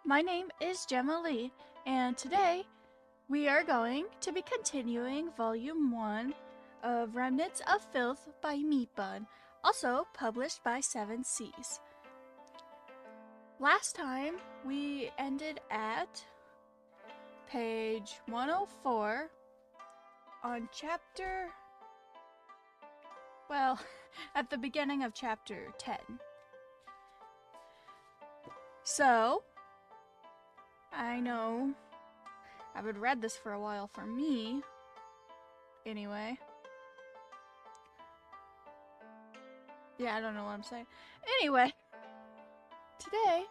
my name is Gemma Lee, and today we are going to be continuing Volume 1 of Remnants of Filth by Meatbun, also published by 7 Seas. Last time we ended at page 104 on at the beginning of chapter 10. So, I know I haven't read this for a while for me, anyway. Yeah, I don't know what I'm saying. Anyway, today,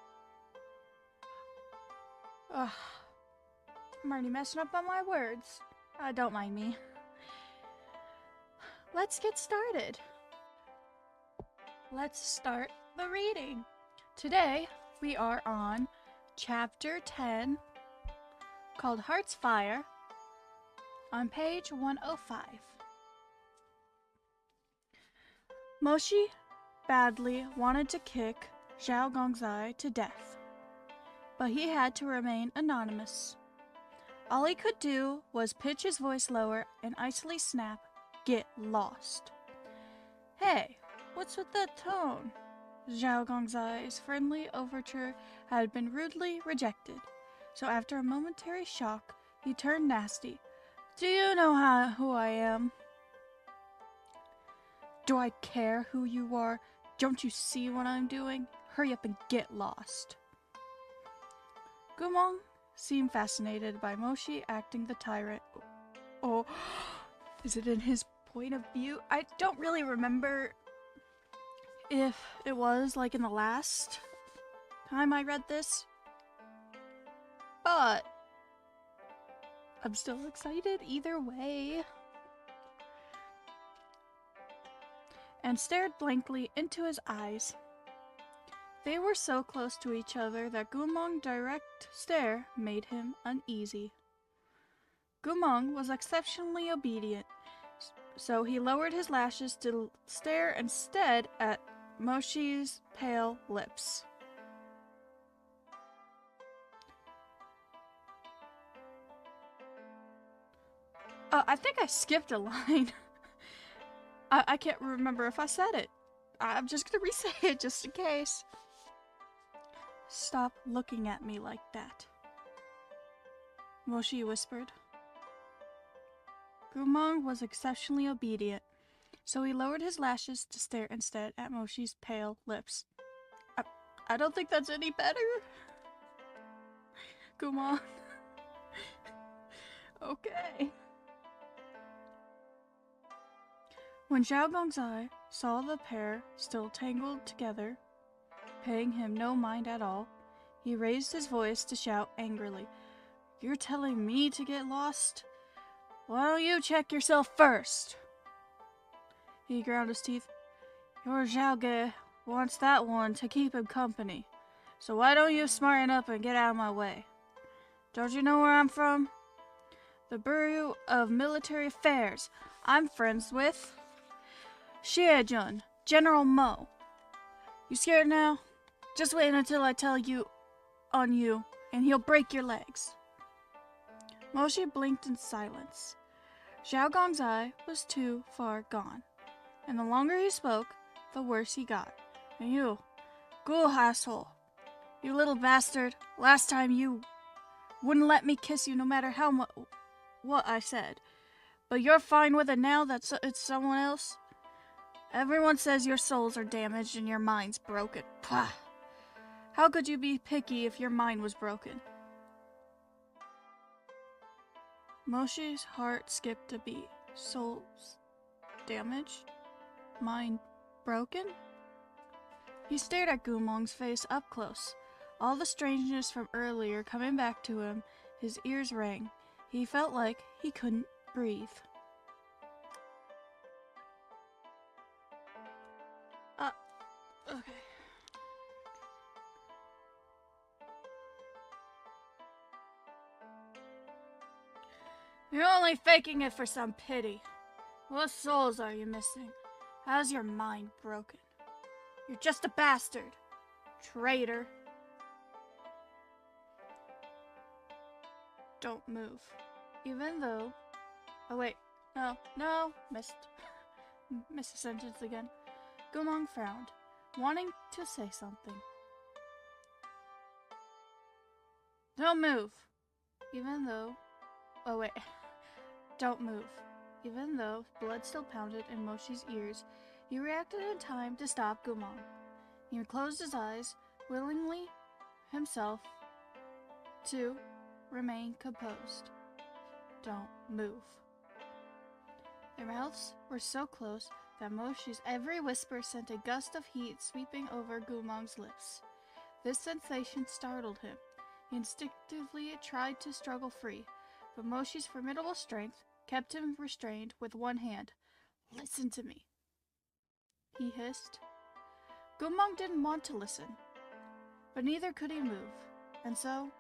I'm already messing up on my words. Don't mind me. Let's get started. Let's start the reading. Today, we are on Chapter 10, called Heart's Fire, on page 105. Moshi badly wanted to kick Zhao Gongzai to death, but he had to remain anonymous. All he could do was pitch his voice lower and icily snap, "Get lost." Hey, what's with that tone? Zhao Gongzai's friendly overture had been rudely rejected, so after a momentary shock, he turned nasty. "Do you know who I am?" "Do I care who you are? Don't you see what I'm doing? Hurry up and get lost." Gumong seemed fascinated by Moshi acting the tyrant. Oh, is it in his point of view? I don't really remember if it was like in the last time I read this, but I'm still excited either way. And stared blankly into his eyes. They were so close to each other that Gumong's direct stare made him uneasy. Gumong was exceptionally obedient, so he lowered his lashes to stare instead at Moshi's pale lips. I think I skipped a line. I can't remember if I said it. I'm just gonna re-say it just in case. "Stop looking at me like that," Moshi whispered. Gumong was exceptionally obedient, so he lowered his lashes to stare instead at Moshi's pale lips. I don't think that's any better. Gumong. Okay. When Zhao Gongzai saw the pair still tangled together, paying him no mind at all, he raised his voice to shout angrily, "You're telling me to get lost? Why don't you check yourself first?" He ground his teeth. "Your Zhaoge wants that one to keep him company, so why don't you smarten up and get out of my way? Don't you know where I'm from? The Bureau of Military Affairs. I'm friends with Xiejun, General Mo. You scared now? Just wait until I tell you on you, and he'll break your legs." Moshi blinked in silence. Zhao Gongzai was too far gone, and the longer he spoke, the worse he got. "And you, ghoul asshole, you little bastard, last time you wouldn't let me kiss you no matter what I said, but you're fine with it now that it's someone else? Everyone says your souls are damaged and your mind's broken. Pah! How could you be picky if your mind was broken?" Moshi's heart skipped a beat. Souls damaged? Mind broken? He stared at Gumong's face up close. All the strangeness from earlier coming back to him, his ears rang. He felt like he couldn't breathe. Okay. "You're only faking it for some pity. What souls are you missing? How's your mind broken? You're just a bastard. Traitor." Don't move. Even though... Oh wait, no, missed the sentence again. Gumong frowned, wanting to say something. Don't move. Even though... Oh wait, don't move. Even though blood still pounded in Moshi's ears, he reacted in time to stop Gumong. He closed his eyes, willingly himself to remain composed. Don't move. Their mouths were so close that Moshi's every whisper sent a gust of heat sweeping over Gumong's lips. This sensation startled him. He instinctively tried to struggle free, but Moshi's formidable strength kept him restrained with one hand. Listen to me, he hissed. Gumong didn't want to listen, but neither could he move, and so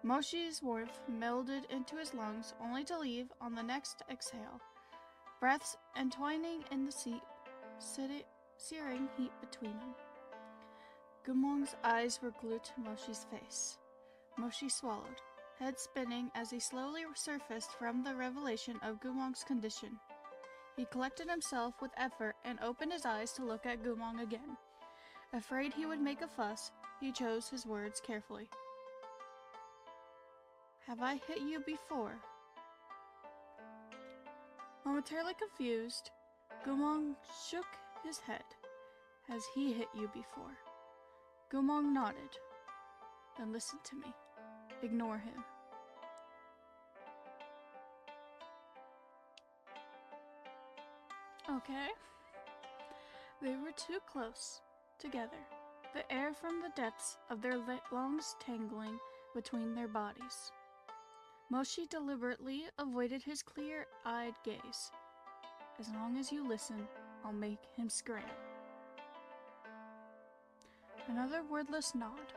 Moshi's warmth melded into his lungs only to leave on the next exhale, breaths entwining in the searing heat between them. Gumong's eyes were glued to Moshi's face. Moshi swallowed, head spinning as he slowly surfaced from the revelation of Gumong's condition. He collected himself with effort and opened his eyes to look at Gumong again. Afraid he would make a fuss, he chose his words carefully. Have I hit you before? Momentarily confused, Gumong shook his head. Has he hit you before? Gumong nodded. Then listen to me. Ignore him. Okay. They were too close together, the air from the depths of their lungs tangling between their bodies. Moshi deliberately avoided his clear-eyed gaze. As long as you listen, I'll make him scram. Another wordless nod.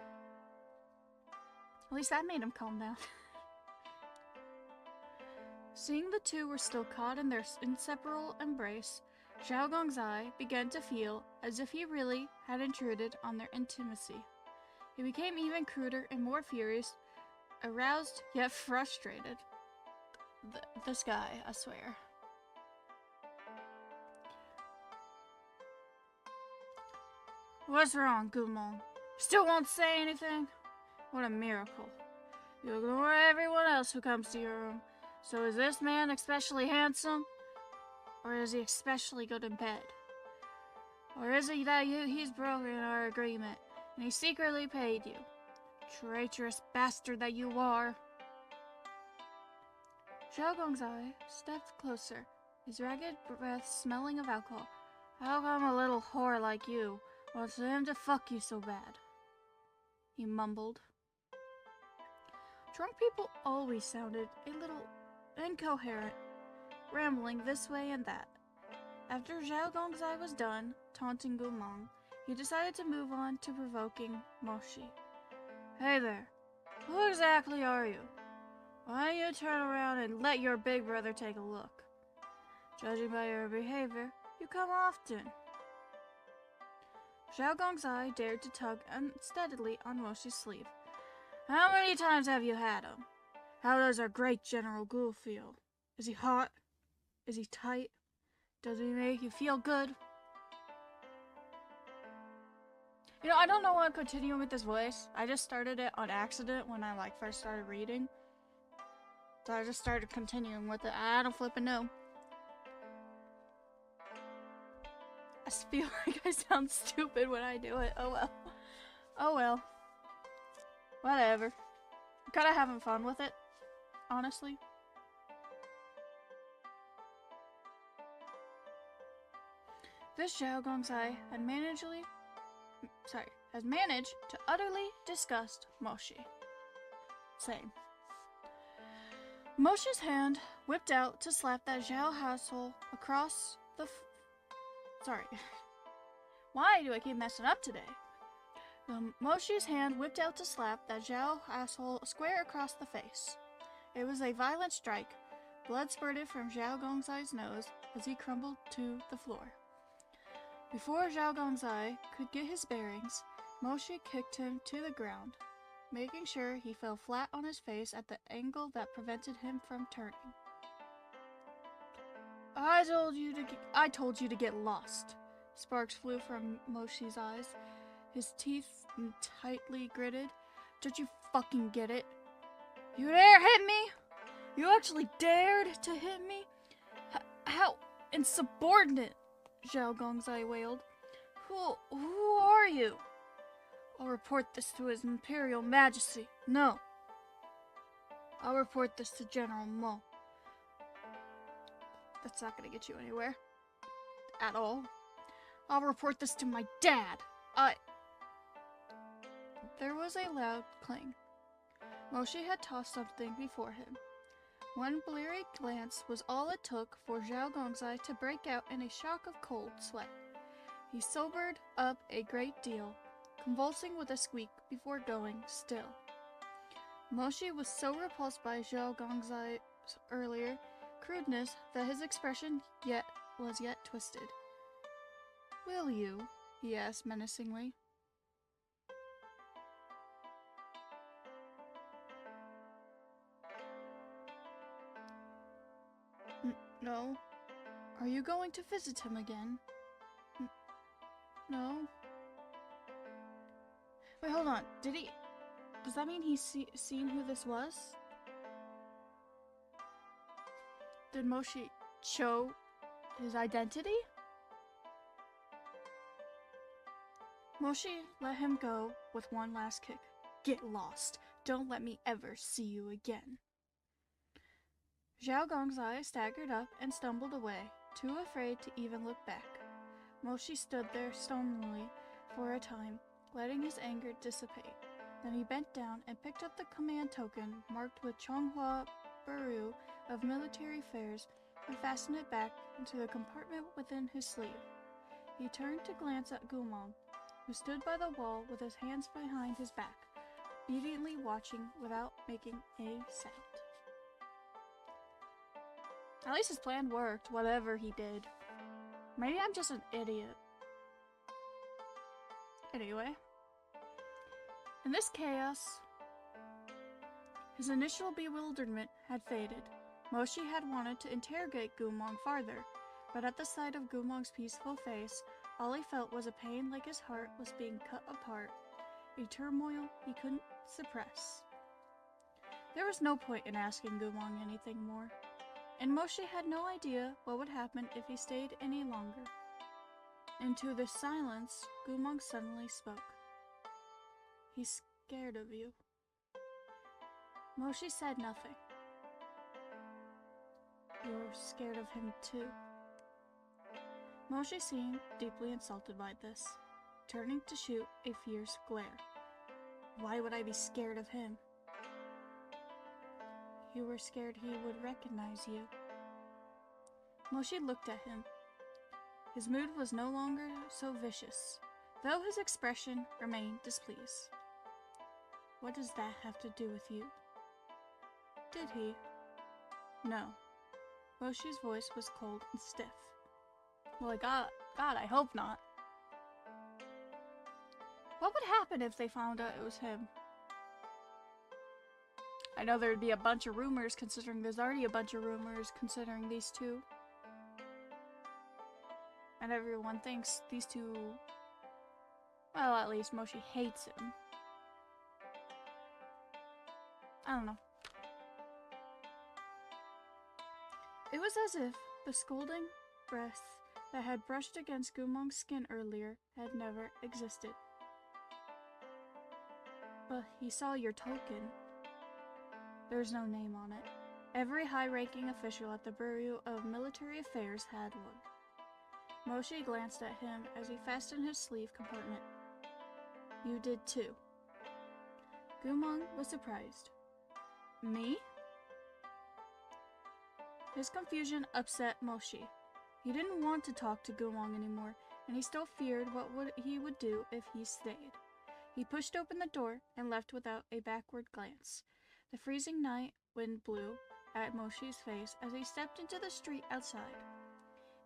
At least that made him calm down. Seeing the two were still caught in their inseparable embrace, Xiaogong's eye began to feel as if he really had intruded on their intimacy. He became even cruder and more furious, aroused yet frustrated. This guy, I swear. What's wrong, Gumong? Still won't say anything? What a miracle. You ignore everyone else who comes to your room. So is this man especially handsome? Or is he especially good in bed? Or is it that he's broken our agreement, and he secretly paid you? Traitorous bastard that you are. Xiaogong's eye stepped closer, his ragged breath smelling of alcohol. How come a little whore like you wants him to fuck you so bad? He mumbled. Drunk people always sounded a little incoherent, rambling this way and that. After Xiaogong's eye was done taunting Gumong, he decided to move on to provoking Moshi. Hey there, who exactly are you? Why don't you turn around and let your big brother take a look? Judging by your behavior, you come often. Xiaogong's eye dared to tug unsteadily on Moshi's sleeve. How many times have you had him? How does our great General Gu feel? Is he hot? Is he tight? Does he make you feel good? You know, I don't know why I'm continuing with this voice. I just started it on accident when I first started reading. So I just started continuing with it. I don't flipping know. I just feel like I sound stupid when I do it. Oh well. Oh well. Whatever. I'm kinda having fun with it, honestly. This Xiaogong's eye had managed to utterly disgust Moshi. Same. Moshi's hand whipped out to slap that Zhao asshole across the Sorry. Why do I keep messing up today? Moshi's hand whipped out to slap that Zhao asshole square across the face. It was a violent strike. Blood spurted from Zhao Gongzai's nose as he crumbled to the floor. Before Zhao Gongzai could get his bearings, Moshi kicked him to the ground. making sure he fell flat on his face at the angle that prevented him from turning. I told you to get lost. Sparks flew from Moshi's eyes, his teeth tightly gritted. Don't you fucking get it? You dare hit me? You actually dared to hit me? How insubordinate, Zhao Gongzai wailed. Who are you? I'll report this to His Imperial Majesty. No. I'll report this to General Mo. That's not gonna get you anywhere. At all. I'll report this to my dad. There was a loud clang. Moshi had tossed something before him. One bleary glance was all it took for Zhao Gongzai to break out in a shock of cold sweat. He sobered up a great deal, convulsing with a squeak before going still. Moshi was so repulsed by Zhao Gongzai's earlier crudeness that his expression was yet twisted. Will you? He asked menacingly. No. Are you going to visit him again? No. Wait, hold on. Does that mean he's seen who this was? Did Moshi show his identity? Moshi let him go with one last kick. Get lost. Don't let me ever see you again. Zhao Gongzai staggered up and stumbled away, too afraid to even look back. Moshi stood there stonily for a time, letting his anger dissipate. Then he bent down and picked up the command token marked with Chonghua Bureau of Military Affairs and fastened it back into the compartment within his sleeve. He turned to glance at Gumong, who stood by the wall with his hands behind his back, obediently watching without making any sound. At least his plan worked, whatever he did. Maybe I'm just an idiot. Anyway. In this chaos, his initial bewilderment had faded. Moshi had wanted to interrogate Gumong farther, but at the sight of Gumong's peaceful face, all he felt was a pain like his heart was being cut apart, a turmoil he couldn't suppress. There was no point in asking Gumong anything more, and Moshi had no idea what would happen if he stayed any longer. Into the silence, Gumong suddenly spoke. He's scared of you. Moshi said nothing. You're scared of him too. Moshi seemed deeply insulted by this, turning to shoot a fierce glare. Why would I be scared of him? You were scared he would recognize you. Moshi looked at him. His mood was no longer so vicious, though his expression remained displeased. What does that have to do with you? Did he? No. Moshi's voice was cold and stiff. Well, God, I hope not. What would happen if they found out it was him? I know there'd be a bunch of rumors, considering there's already a bunch of rumors considering these two. And everyone thinks these two... Well, at least Moshi hates him. I don't know. It was as if the scalding breath that had brushed against Gumong's skin earlier had never existed. But he saw your token. There's no name on it. Every high-ranking official at the Bureau of Military Affairs had one. Moshi glanced at him as he fastened his sleeve compartment. You did too. Gumong was surprised. Me? His confusion upset Moshi. He didn't want to talk to Gumong anymore, and he still feared what he would do if he stayed. He pushed open the door and left without a backward glance. The freezing night wind blew at Moshi's face as he stepped into the street outside.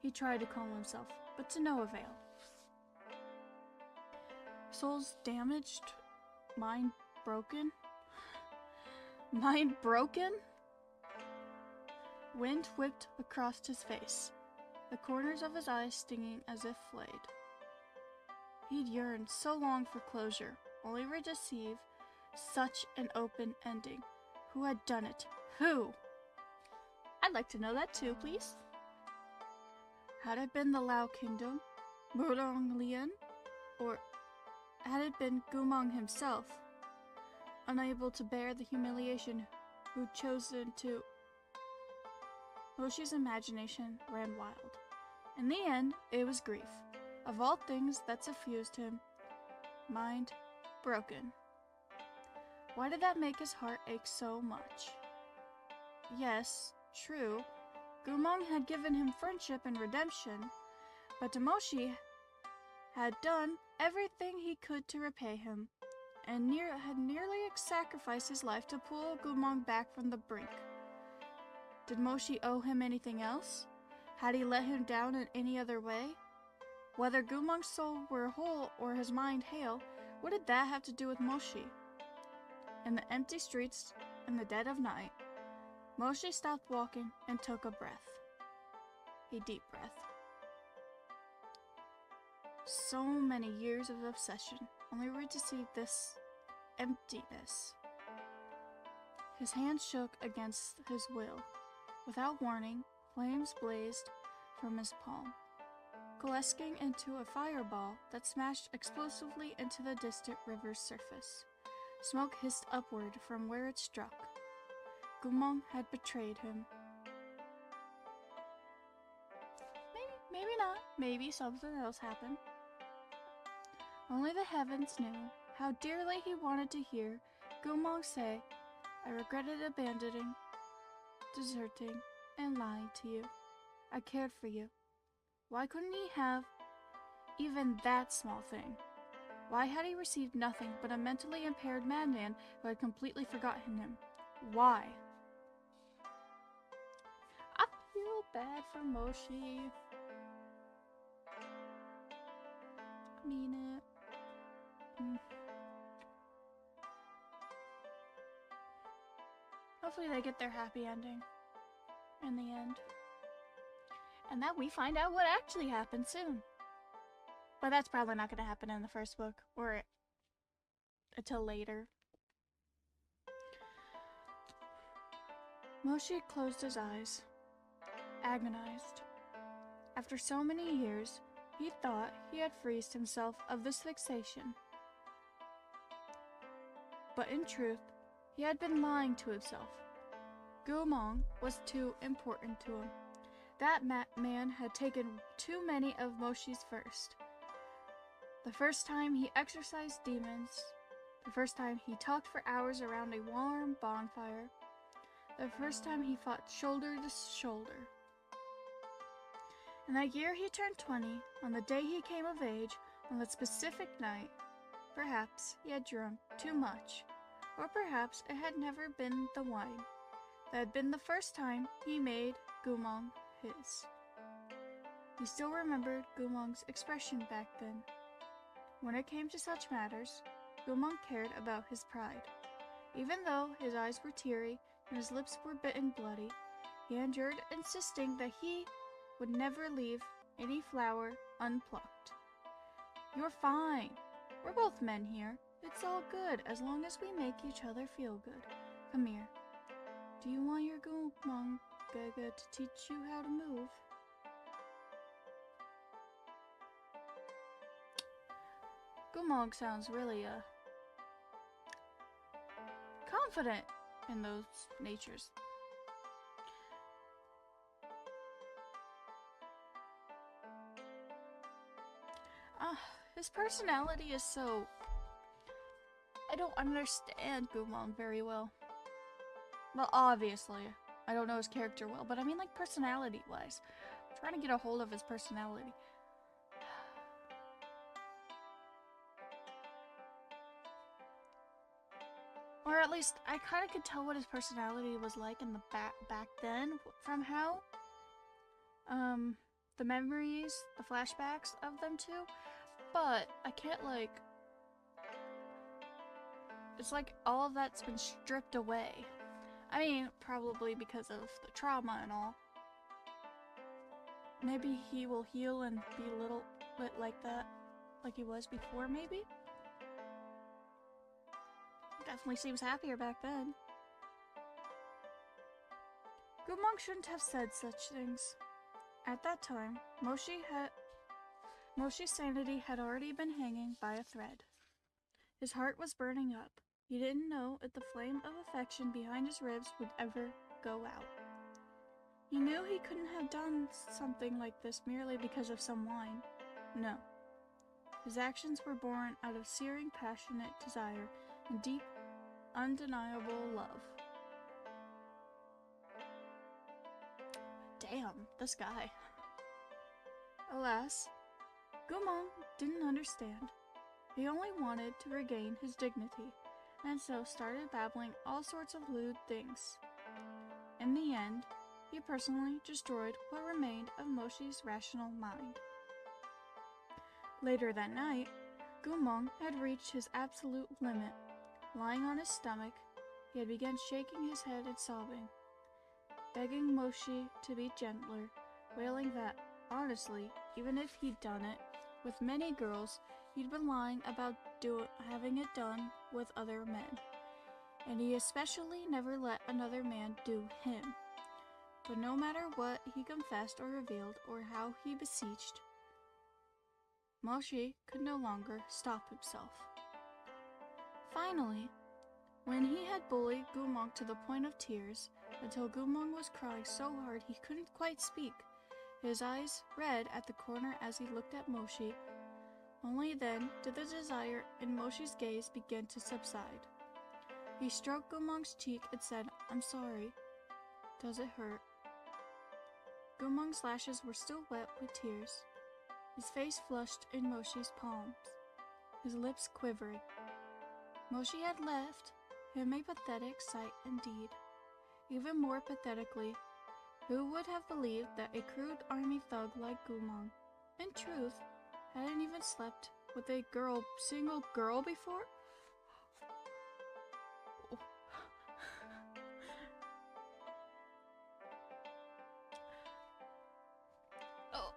He tried to calm himself, but to no avail. Soul's damaged, mind broken? Mind broken? Wind whipped across his face, the corners of his eyes stinging as if flayed. He'd yearned so long for closure, only to receive such an open ending. Who had done it? Who? I'd like to know that too, please. Had it been the Lao Kingdom, Murong Lian, or had it been Gumong himself, unable to bear the humiliation, who'd chosen to... Moshi's imagination ran wild. In the end, it was grief. Of all things that suffused him, mind broken. Why did that make his heart ache so much? Yes, true, Gumong had given him friendship and redemption, but Moshi had done everything he could to repay him, and had nearly sacrificed his life to pull Gumong back from the brink. Did Moshi owe him anything else? Had he let him down in any other way? Whether Gumong's soul were whole or his mind hale, what did that have to do with Moshi? In the empty streets, in the dead of night, Moshi stopped walking and took a breath. A deep breath. So many years of obsession, only to see this emptiness. His hands shook against his will. Without warning, flames blazed from his palm, coalescing into a fireball that smashed explosively into the distant river's surface. Smoke hissed upward from where it struck. Gumong had betrayed him. Maybe not. Maybe something else happened. Only the heavens knew how dearly he wanted to hear Gumong say, "I regretted abandoning, deserting, and lying to you. I cared for you." Why couldn't he have even that small thing? Why had he received nothing but a mentally impaired madman who had completely forgotten him? Why? I feel bad for Moshi. I mean it. Hopefully they get their happy ending in the end. And that we find out what actually happened soon. But that's probably not going to happen in the first book, or until later. Moshi closed his eyes, agonized. After so many years, he thought he had freed himself of this fixation. But in truth, he had been lying to himself. Gumong was too important to him. That man had taken too many of Moshi's first. The first time he exorcised demons, the first time he talked for hours around a warm bonfire, the first time he fought shoulder to shoulder. And that year he turned 20, on the day he came of age, on that specific night, perhaps he had drunk too much, or perhaps it had never been the wine that had been the first time he made Gumong his. He still remembered Gumong's expression back then. When it came to such matters, Gumong cared about his pride. Even though his eyes were teary and his lips were bitten bloody, he endured insisting that he would never leave any flower unplucked. "You're fine. We're both men here. It's all good as long as we make each other feel good. Come here. Do you want your Gumong Gaga to teach you how to move?" Gumong sounds really confident in those natures. His personality is so... I don't understand Gumong very well. Well, obviously, I don't know his character well, but I mean like personality-wise. I'm trying to get a hold of his personality. Or at least, I kind of could tell what his personality was like in the back then from how, the memories, the flashbacks of them two, but I can't, like, It's like all of that's been stripped away. I mean, probably because of the trauma and all. Maybe he will heal and be a little bit like that, like he was before, maybe? Definitely seems happier back then. Guqin shouldn't have said such things. At that time, Moshi's sanity had already been hanging by a thread. His heart was burning up. He didn't know if the flame of affection behind his ribs would ever go out. He knew he couldn't have done something like this merely because of some wine. No. His actions were born out of searing, passionate desire and deep, undeniable love. Damn, this guy. Alas, Guqin didn't understand. He only wanted to regain his dignity, and so started babbling all sorts of lewd things. In the end, he personally destroyed what remained of Moshi's rational mind. Later that night, Guqin had reached his absolute limit. Lying on his stomach, he had begun shaking his head and sobbing, begging Moshi to be gentler, wailing that, honestly, even if he'd done it with many girls, he'd been lying about having it done with other men, and he especially never let another man do him. But no matter what he confessed or revealed, or how he beseeched, Moshi could no longer stop himself. Finally, when he had bullied Guqin to the point of tears, until Guqin was crying so hard he couldn't quite speak, his eyes red at the corner as he looked at Moshi, only then did the desire in Moshi's gaze begin to subside. He stroked Guqin's cheek and said, "I'm sorry. Does it hurt?" Guqin's lashes were still wet with tears. His face flushed in Moshi's palms, his lips quivering. Moshi had left him a pathetic sight indeed. Even more pathetically, who would have believed that a crude army thug like Guqin, in truth, hadn't even slept with a single girl before? Oh.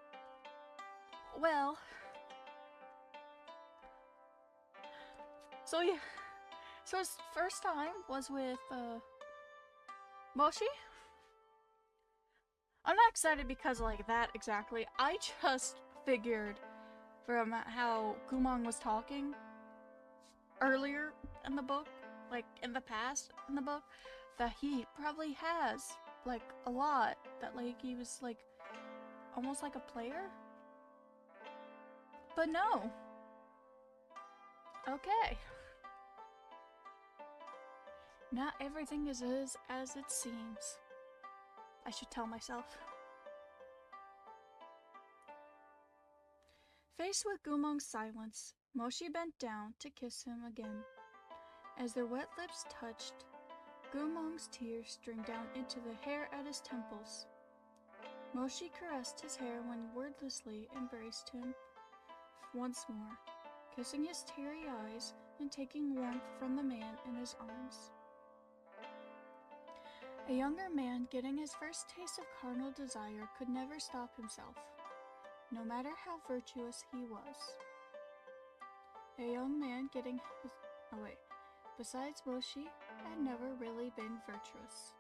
Well. So yeah. So his first time was with, Moshi? I'm not excited because like that exactly. I just figured from how Guqin was talking earlier in the book, like in the past in the book, that he probably has like a lot, that like he was like almost like a player. But no. Okay. Not everything is as it seems. I should tell myself. Faced with Guqin's silence, Moshi bent down to kiss him again. As their wet lips touched, Guqin's tears streamed down into the hair at his temples. Moshi caressed his hair when wordlessly embraced him once more, kissing his teary eyes and taking warmth from the man in his arms. A younger man getting his first taste of carnal desire could never stop himself, no matter how virtuous he was. A young man getting his... Besides Moshi, had never really been virtuous.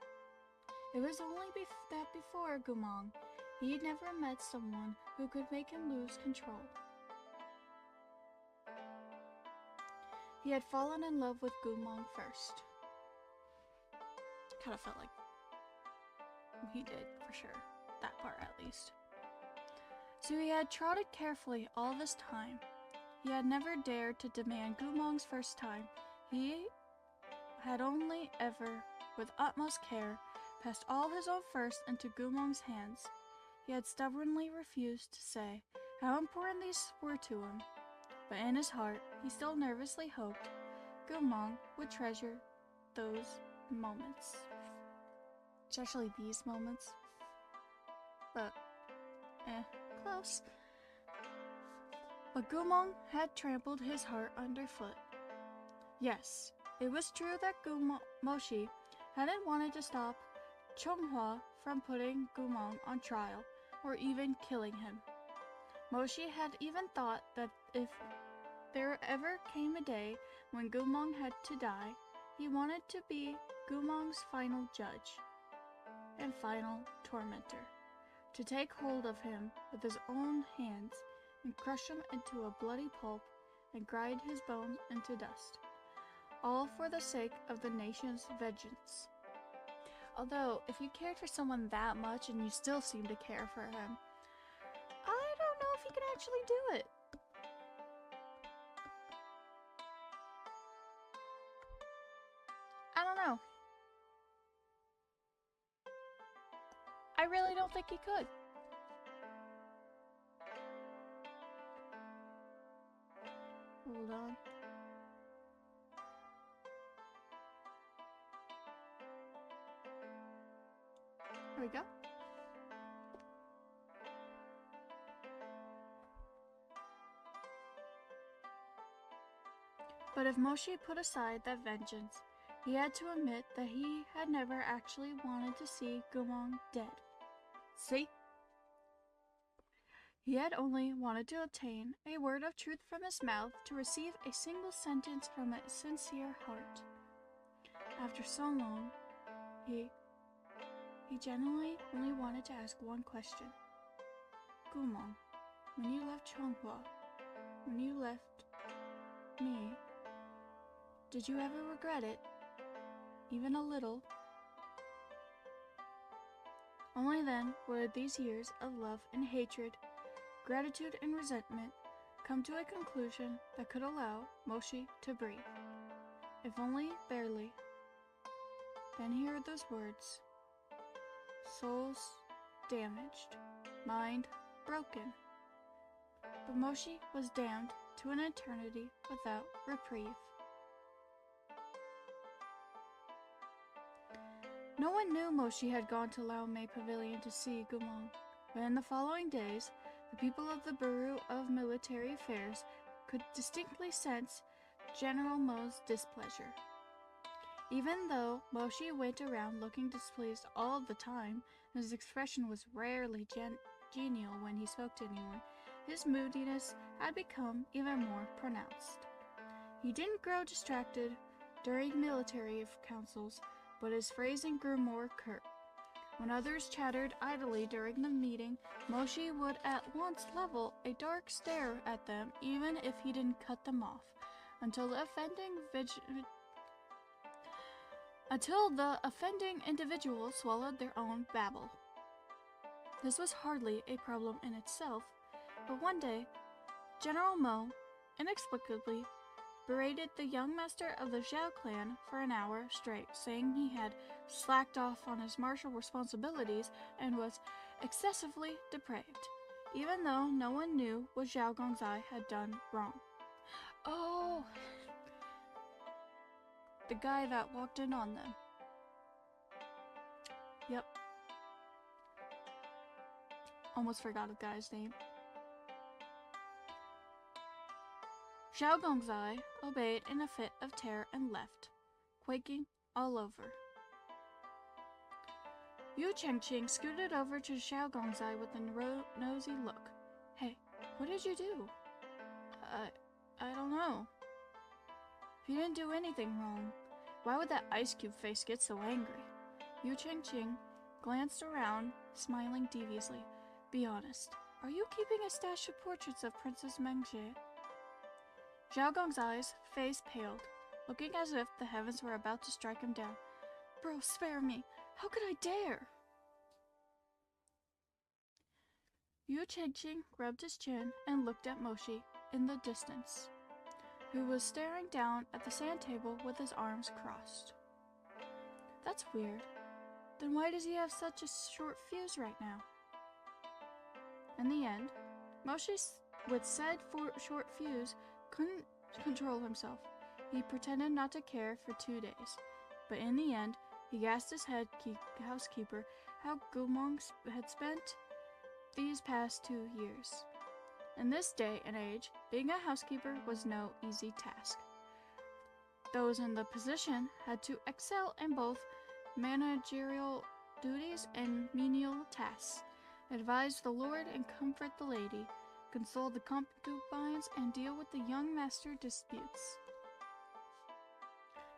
It was only that before Guqin, he'd never met someone who could make him lose control. He had fallen in love with Guqin first. Kind of felt like he did, for sure. That part, at least. So he had trotted carefully all this time. He had never dared to demand Guqin's first time. He had only ever, with utmost care, passed all his own first into Guqin's hands. He had stubbornly refused to say how important these were to him, but in his heart, he still nervously hoped Guqin would treasure those moments. Especially these moments. But, close. But Guqin had trampled his heart underfoot. Yes, It was true that Moshi hadn't wanted to stop Chonghua from putting Gumong on trial or even killing him. Moshi had even thought that if there ever came a day when Gumong had to die, he wanted to be Gumong's final judge and final tormentor, to take hold of him with his own hands and crush him into a bloody pulp and grind his bones into dust, all for the sake of the nation's vengeance. Although, if you cared for someone that much and you still seem to care for him, I don't know if he can actually do it. I don't know. I really don't think he could. Hold on. Here we go. But if Moshi put aside that vengeance, he had to admit that he had never actually wanted to see Gumong dead. See? He had only wanted to obtain a word of truth from his mouth, to receive a single sentence from a sincere heart. After so long, he genuinely only wanted to ask one question. Gumong, when you left Chonghua, when you left me, did you ever regret it? Even a little? Only then would these years of love and hatred, gratitude and resentment come to a conclusion that could allow Moshi to breathe, if only barely. Then he heard those words: souls damaged, mind broken. But Moshi was damned to an eternity without reprieve. No one knew Moshi had gone to Laomei Pavilion to see Gumong, but in the following days, the people of the Bureau of Military Affairs could distinctly sense General Mo's displeasure. Even though Moshi went around looking displeased all the time, and his expression was rarely genial when he spoke to anyone, his moodiness had become even more pronounced. He didn't grow distracted during military councils, but his phrasing grew more curt. When others chattered idly during the meeting, Moshi would at once level a dark stare at them, even if he didn't cut them off, until the offending individual swallowed their own babble. This was hardly a problem in itself, but one day, General Mo inexplicably berated the young master of the Zhao clan for an hour straight, saying he had slacked off on his martial responsibilities and was excessively depraved, even though no one knew what Zhao Gongzai had done wrong. Oh, the guy that walked in on them. Yep. Almost forgot the guy's name. Zhao Gongzai obeyed in a fit of terror and left, quaking all over. Yu Chengqing scooted over to Zhao Gongzai with a nosy look. Hey, what did you do? I don't know. If you didn't do anything wrong, why would that ice cube face get so angry? Yu Chengqing glanced around, smiling deviously. Be honest, are you keeping a stash of portraits of Princess Mengxie? Zhao Gongzai's face paled, looking as if the heavens were about to strike him down. Bro, spare me. How could I dare? Yu Chengqing rubbed his chin and looked at Moshi in the distance, who was staring down at the sand table with his arms crossed. That's weird. Then why does he have such a short fuse right now? In the end, Moshi, with said short fuse, couldn't control himself. He pretended not to care for 2 days, but in the end, he asked his head housekeeper how Gumong had spent these past 2 years. In this day and age, being a housekeeper was no easy task. Those in the position had to excel in both managerial duties and menial tasks, advise the lord and comfort the lady, console the concubines, and deal with the young master disputes.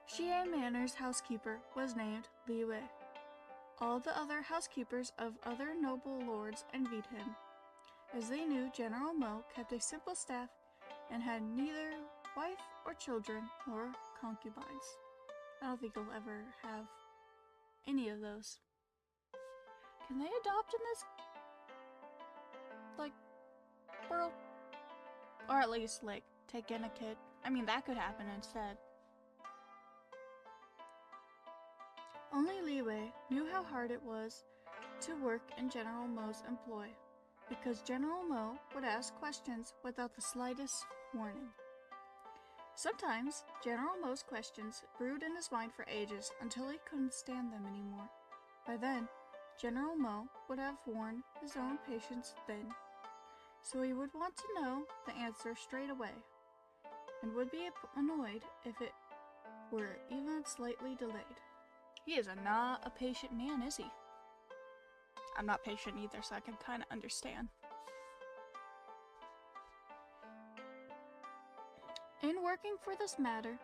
Xie Manor's housekeeper was named Li Wei. All the other housekeepers of other noble lords envied him, as they knew General Mo kept a simple staff and had neither wife or children nor concubines. I don't think he'll ever have any of those. Can they adopt in this, like, world? Or at least, like, take in a kid? I mean, that could happen instead. Only Li Wei knew how hard it was to work in General Mo's employ, because General Mo would ask questions without the slightest warning. Sometimes, General Mo's questions brewed in his mind for ages until he couldn't stand them anymore. By then, General Mo would have worn his own patience thin, so he would want to know the answer straight away, and would be annoyed if it were even slightly delayed. He is not a patient man, is he? I'm not patient either, so I can kind of understand. In working for this master,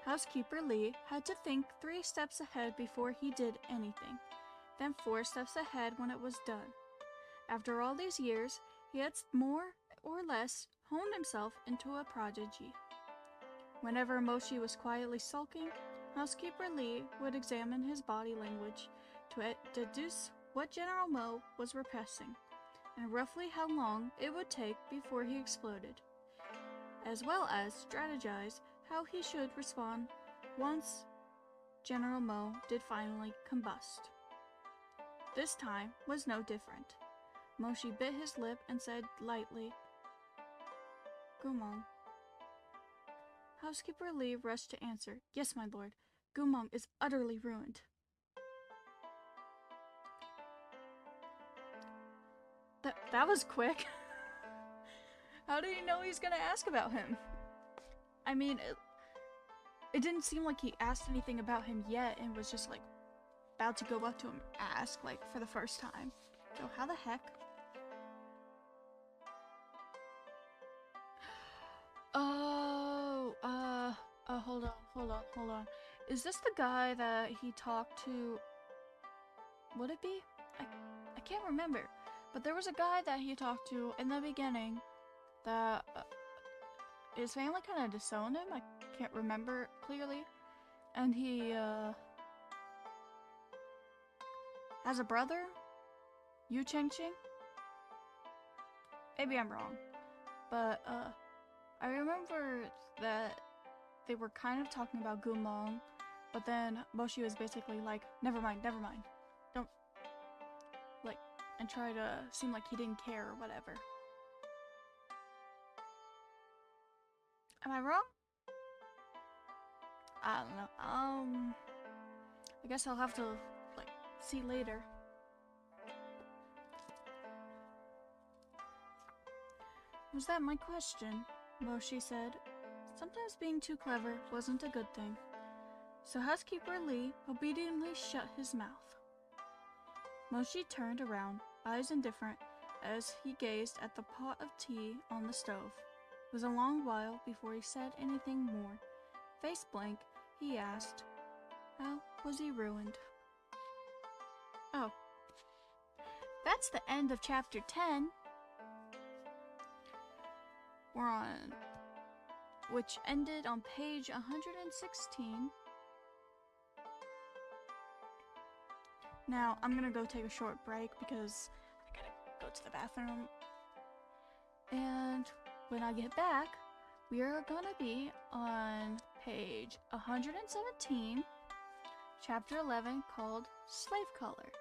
housekeeper Li had to think 3 steps ahead before he did anything, then 4 steps ahead when it was done. After all these years, he had more or less honed himself into a prodigy. Whenever Moshi was quietly sulking, housekeeper Li would examine his body language to deduce what General Mo was repressing, and roughly how long it would take before he exploded, as well as strategize how he should respond once General Mo did finally combust. This time was no different. Moshi bit his lip and said lightly, "Gumong." Housekeeper Li rushed to answer, "Yes, my lord. Gumong is utterly ruined." That was quick. How did he know he's gonna ask about him? I mean, it didn't seem like he asked anything about him yet and was just like about to go up to him and ask, like, for the first time. So how the heck? Hold on. Is this the guy that he talked to? Would it be? I can't remember. But there was a guy that he talked to in the beginning that his family kind of disowned him. I can't remember clearly. And he has a brother, Yu Chengqing. Maybe I'm wrong. But I remember that they were kind of talking about Gumong, but then Moshi was basically like, never mind. Don't, like, and try to seem like he didn't care or whatever. Am I wrong? I don't know. I guess I'll have to, like, see later. Was that my question? Moshi said. Sometimes being too clever wasn't a good thing. So housekeeper Li obediently shut his mouth. Moshi turned around, eyes indifferent, as he gazed at the pot of tea on the stove. It was a long while before he said anything more. Face blank, he asked, how was he ruined? Oh. That's the end of chapter 10. We're on, which ended on page 116. Now, I'm gonna go take a short break because I gotta go to the bathroom. And when I get back, we are gonna be on page 117, chapter 11, called Slave Color.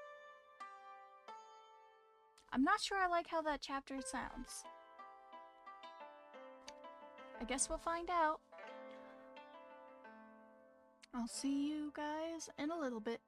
I'm not sure I like how that chapter sounds. I guess we'll find out. I'll see you guys in a little bit.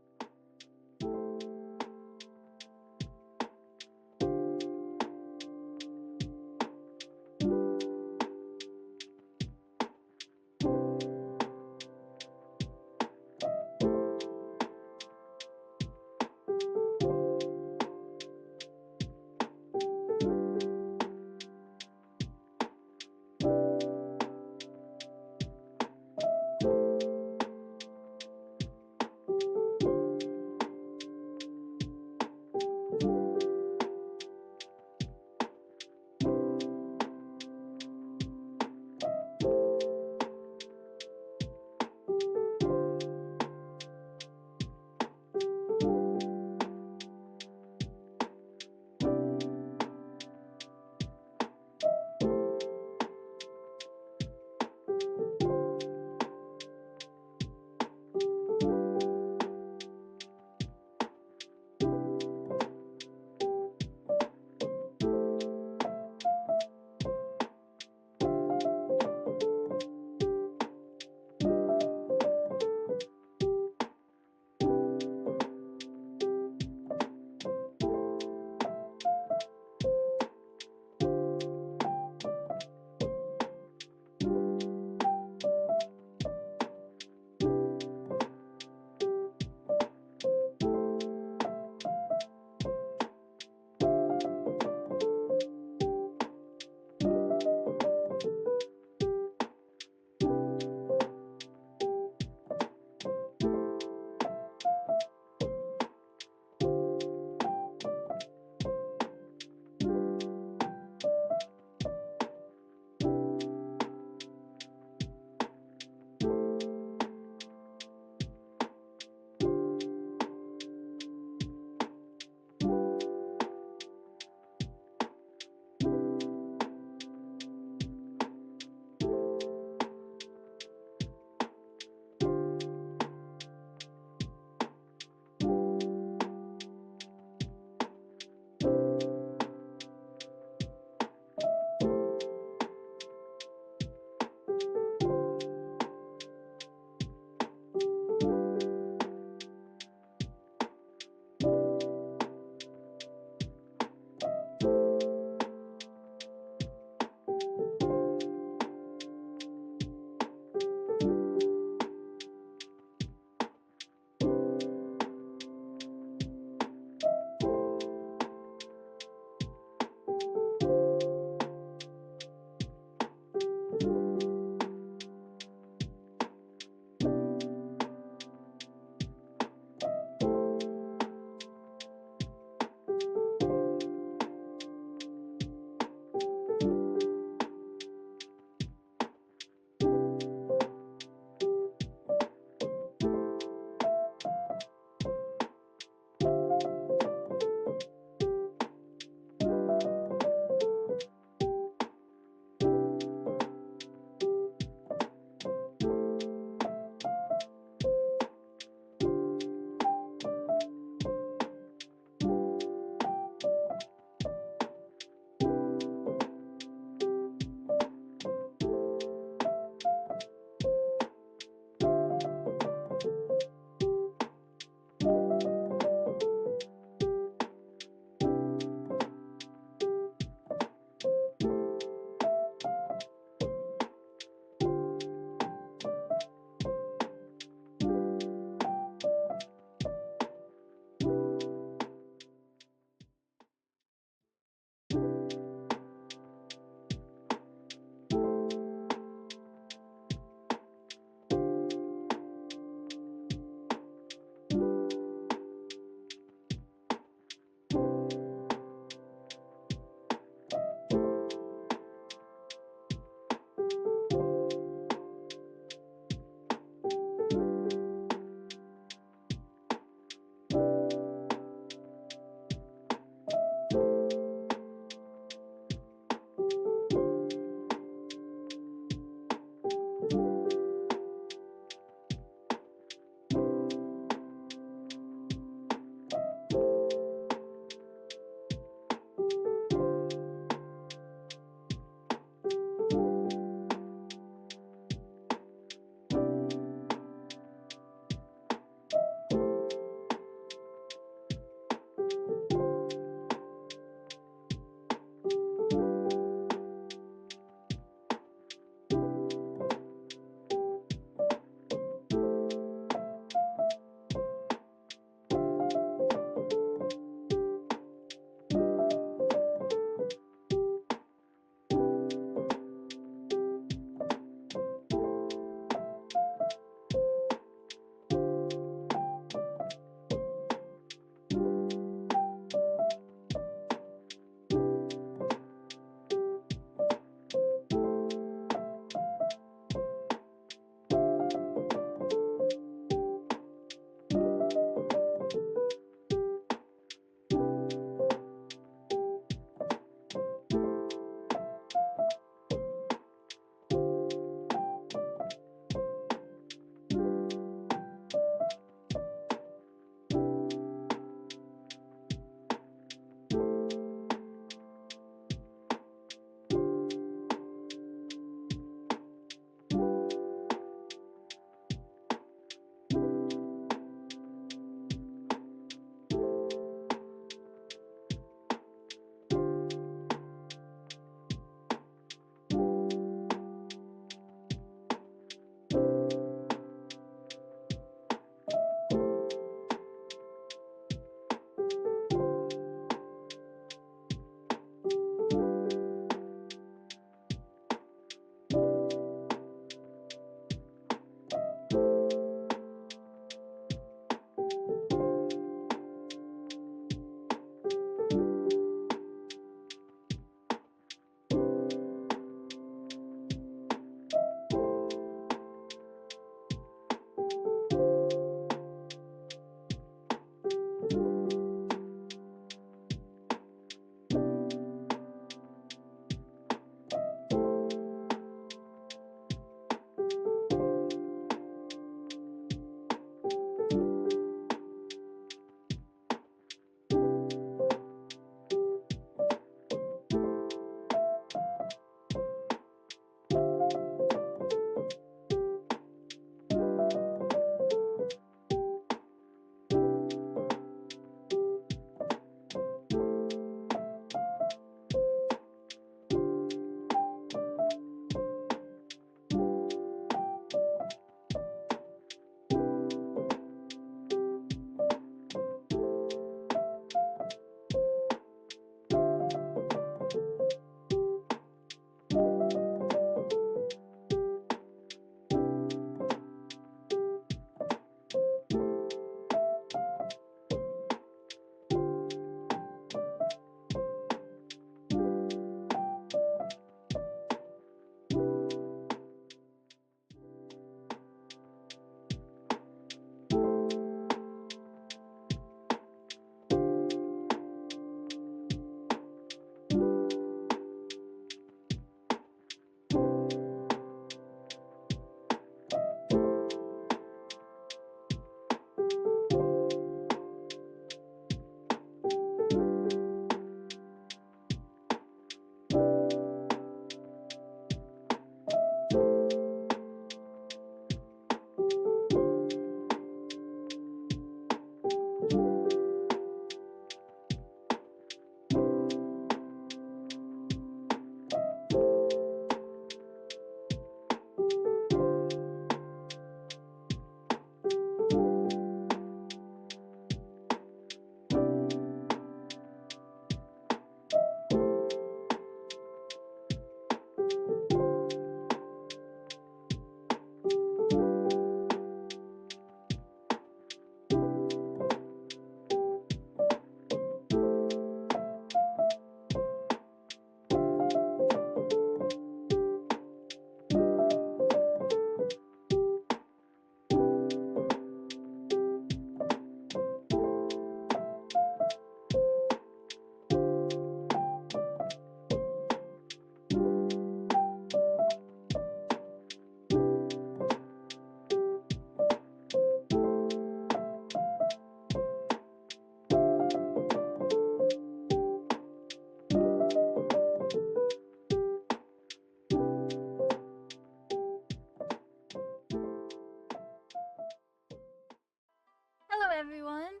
Hello everyone!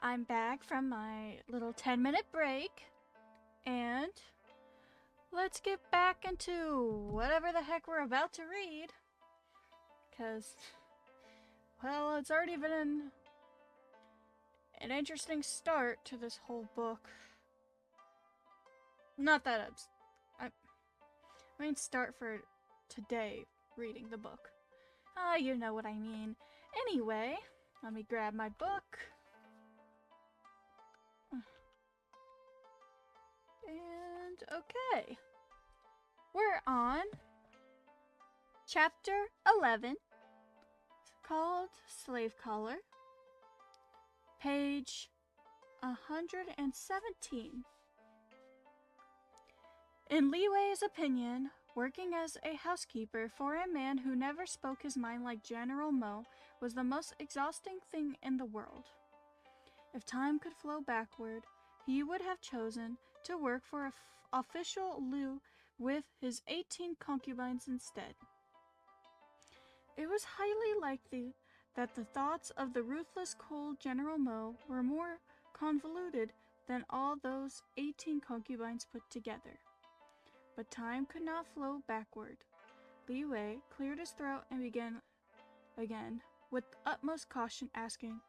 I'm back from my little 10-minute break, and let's get back into whatever the heck we're about to read. Because, well, it's already been an interesting start to this whole book. Not that I mean start for today reading the book. You know what I mean. Anyway, let me grab my book. And okay. We're on chapter 11, called Slave Collar, page 117. In Li Wei's opinion, working as a housekeeper for a man who never spoke his mind like General Mo was the most exhausting thing in the world. If time could flow backward, he would have chosen to work for official Liu with his 18 concubines instead. It was highly likely that the thoughts of the ruthless, cold General Mo were more convoluted than all those 18 concubines put together. But time could not flow backward. Li Wei cleared his throat and began again, with utmost caution, asking,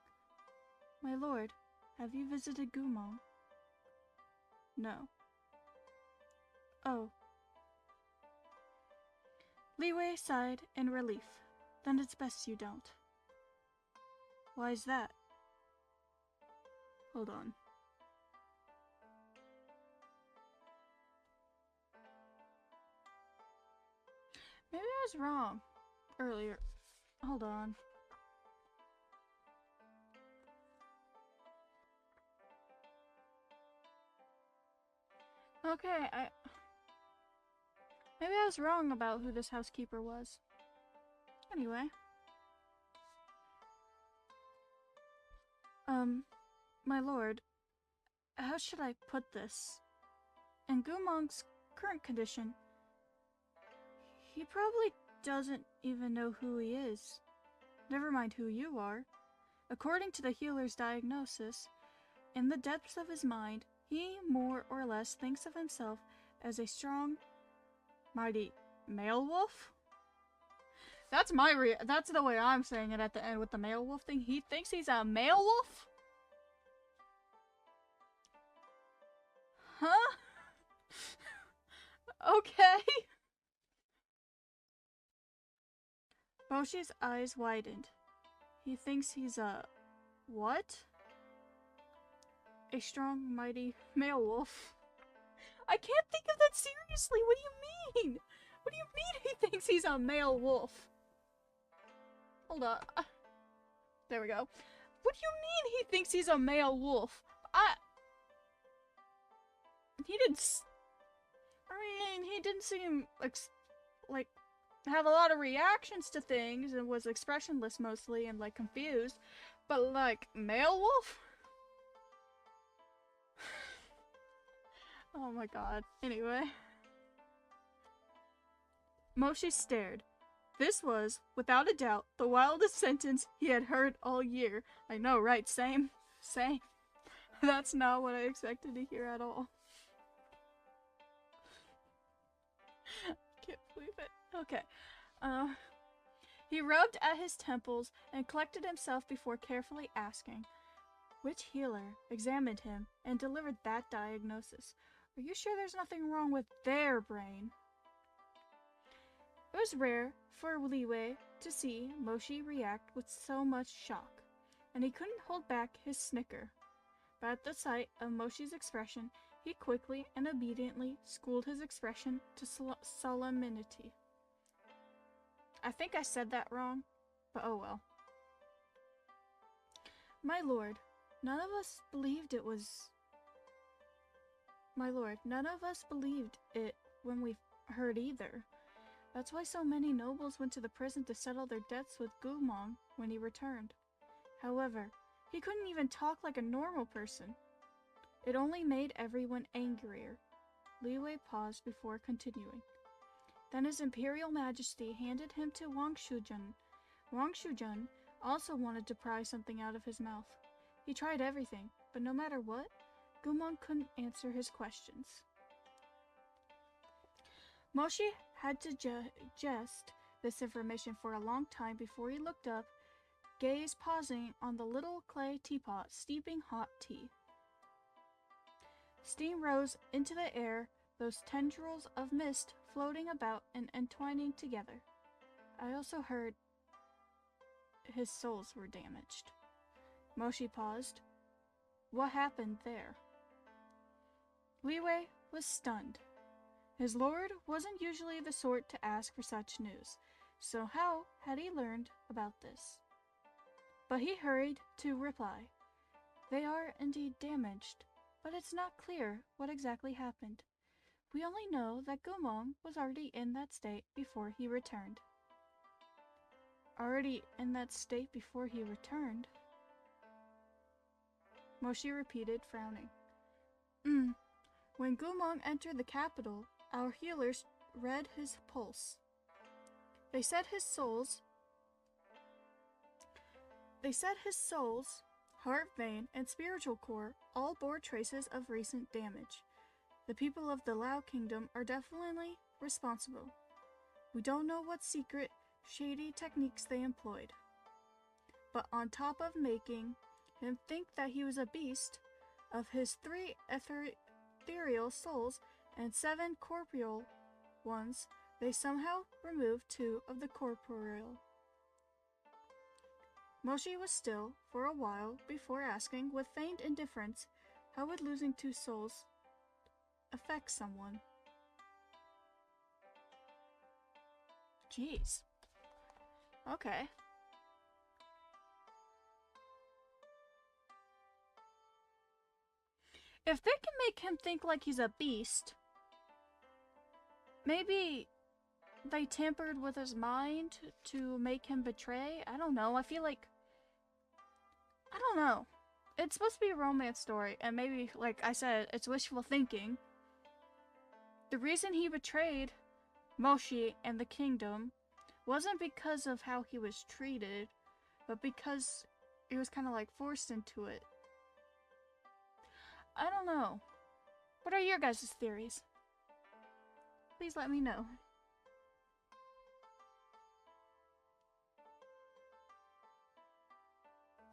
"My lord, have you visited Gumong?" "No." "Oh." Li Wei sighed in relief. "Then it's best you don't." "Why's that?" Hold on. Maybe I was wrong earlier. Hold on. Okay, maybe I was wrong about who this housekeeper was. Anyway. My lord, how should I put this? In Gumong's current condition, he probably doesn't even know who he is. Never mind who you are. According to the healer's diagnosis, in the depths of his mind, he more or less thinks of himself as a strong, mighty male wolf? That's that's the way I'm saying it at the end with the male wolf thing. He thinks he's a male wolf? Huh? Okay. Boshi's eyes widened. He thinks he's a... what? A strong, mighty male wolf. I can't think of that seriously. What do you mean? What do you mean he thinks he's a male wolf? Hold on. There we go. What do you mean he thinks he's a male wolf? He didn't... I mean, he didn't seem like have a lot of reactions to things and was expressionless mostly and like confused. But like, male wolf? Oh my god. Anyway. Moshi stared. This was, without a doubt, the wildest sentence he had heard all year. I know, right? Same. Same. That's not what I expected to hear at all. Can't believe it. Okay. He rubbed at his temples and collected himself before carefully asking, which healer examined him and delivered that diagnosis? Are you sure there's nothing wrong with their brain? It was rare for YUWU to see Moshi react with so much shock, and he couldn't hold back his snicker. But at the sight of Moshi's expression, he quickly and obediently schooled his expression to solemnity. I think I said that wrong, but oh well. My lord, none of us believed it was... My lord, none of us believed it when we heard either. That's why so many nobles went to the prison to settle their debts with Gumong when he returned. However, he couldn't even talk like a normal person. It only made everyone angrier. YUWU paused before continuing. Then His Imperial Majesty handed him to Wang Shujun. Wang Shujun also wanted to pry something out of his mouth. He tried everything, but no matter what, Gumong couldn't answer his questions. Moshi had to digest this information for a long time before he looked up, gaze pausing on the little clay teapot steeping hot tea. Steam rose into the air, those tendrils of mist floating about and entwining together. I also heard his souls were damaged. Moshi paused. What happened there? YUWU was stunned. His lord wasn't usually the sort to ask for such news, so how had he learned about this? But he hurried to reply. They are indeed damaged, but it's not clear what exactly happened. We only know that Gumong was already in that state before he returned. Already in that state before he returned? Moshi repeated, frowning. When Gumong entered the capital, our healers read his pulse. They said his soul's, heart vein, and spiritual core all bore traces of recent damage. The people of the Lao Kingdom are definitely responsible. We don't know what secret, shady techniques they employed. But on top of making him think that he was a beast, of his 3 ethereal souls and 7 corporeal ones, they somehow removed 2 of the corporeal. Moshi was still for a while before asking, with feigned indifference, how would losing 2 souls affect someone? Jeez. Okay. If they can make him think like he's a beast, maybe they tampered with his mind to make him betray? I don't know. I feel like... I don't know. It's supposed to be a romance story, and maybe, like I said, it's wishful thinking. The reason he betrayed Moshi and the kingdom wasn't because of how he was treated, but because he was kind of like forced into it. I don't know. What are your guys' theories? Please let me know.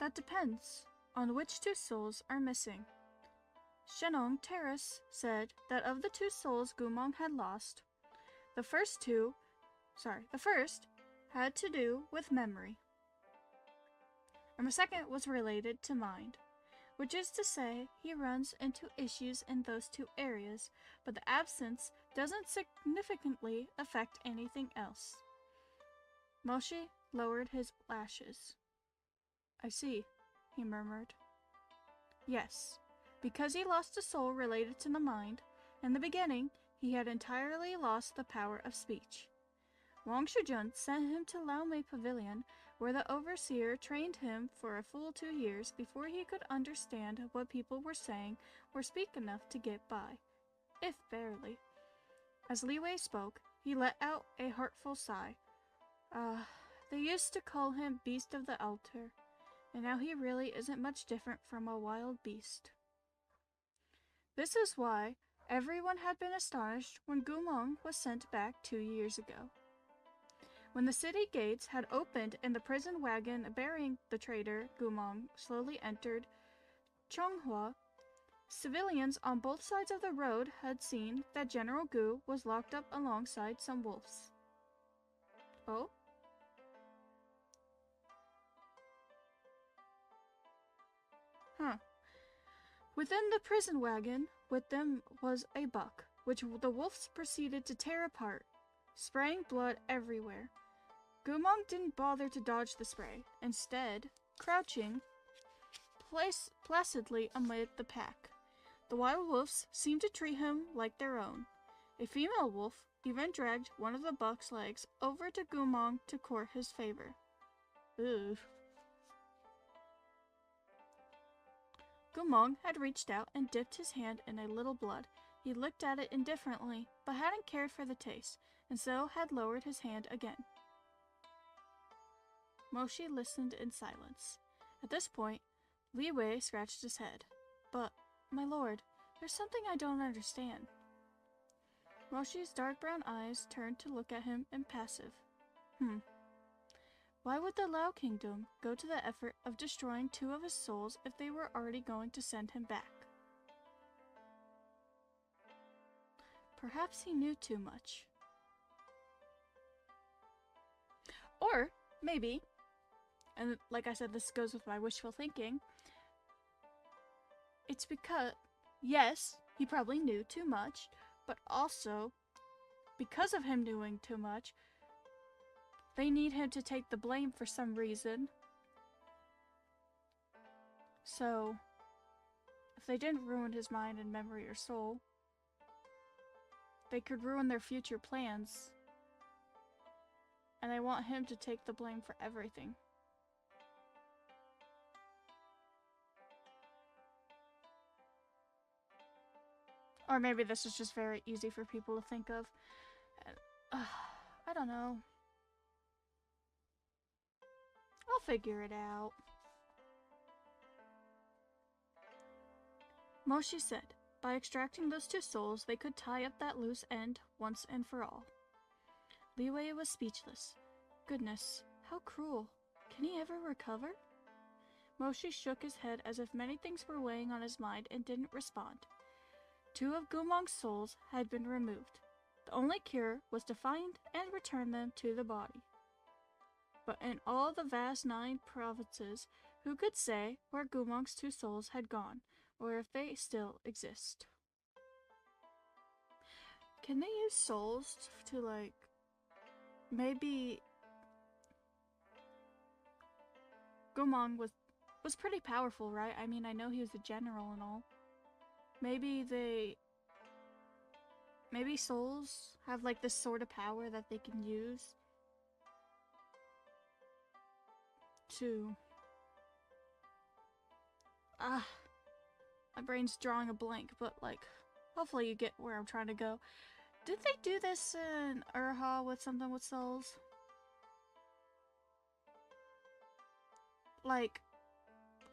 That depends on which 2 souls are missing. Shenong Terrace said that of the 2 souls Gumong had lost, the first had to do with memory, and the second was related to mind, which is to say he runs into issues in those 2 areas, but the absence doesn't significantly affect anything else. Moshi lowered his lashes. I see, he murmured. Yes, because he lost a soul related to the mind, in the beginning he had entirely lost the power of speech. Wang Shujun sent him to Laomei Pavilion, where the overseer trained him for a full 2 years before he could understand what people were saying or speak enough to get by, if barely. As Li Wei spoke, he let out a heartful sigh. They used to call him Beast of the Altar, and now he really isn't much different from a wild beast. This is why everyone had been astonished when Gumong was sent back 2 years ago. When the city gates had opened and the prison wagon bearing the traitor Gumong slowly entered Chonghua, civilians on both sides of the road had seen that General Gu was locked up alongside some wolves. Oh? Huh. Within the prison wagon with them was a buck, which the wolves proceeded to tear apart, spraying blood everywhere. Gumong didn't bother to dodge the spray, instead, crouching placidly amid the pack. The wild wolves seemed to treat him like their own. A female wolf even dragged one of the buck's legs over to Gumong to court his favor. Ugh. Gumong had reached out and dipped his hand in a little blood. He looked at it indifferently, but hadn't cared for the taste, and so had lowered his hand again. Moshi listened in silence. At this point, Li Wei scratched his head. But, my lord, there's something I don't understand. Moshi's dark brown eyes turned to look at him impassive. Why would the Lao Kingdom go to the effort of destroying 2 of his souls if they were already going to send him back? Perhaps he knew too much. Or, maybe, and like I said, this goes with my wishful thinking, it's because, yes, he probably knew too much, but also, because of him knowing too much, they need him to take the blame for some reason. So, if they didn't ruin his mind and memory or soul, they could ruin their future plans. And they want him to take the blame for everything. Or maybe this is just very easy for people to think of. I don't know. I'll figure it out. Moshi said, by extracting those 2 souls, they could tie up that loose end once and for all. Li Wei was speechless. Goodness, how cruel. Can he ever recover? Moshi shook his head as if many things were weighing on his mind and didn't respond. 2 of Gumong's souls had been removed. The only cure was to find and return them to the body. But in all the vast 9 provinces, who could say where Gumong's 2 souls had gone, or if they still exist? Can they use souls to, like, maybe... Gumong was pretty powerful, right? I mean, I know he was a general and all. Maybe souls have, like, this sort of power that they can use to... my brain's drawing a blank, but, like, hopefully you get where I'm trying to go. Did they do this in Urha with something with souls? Like,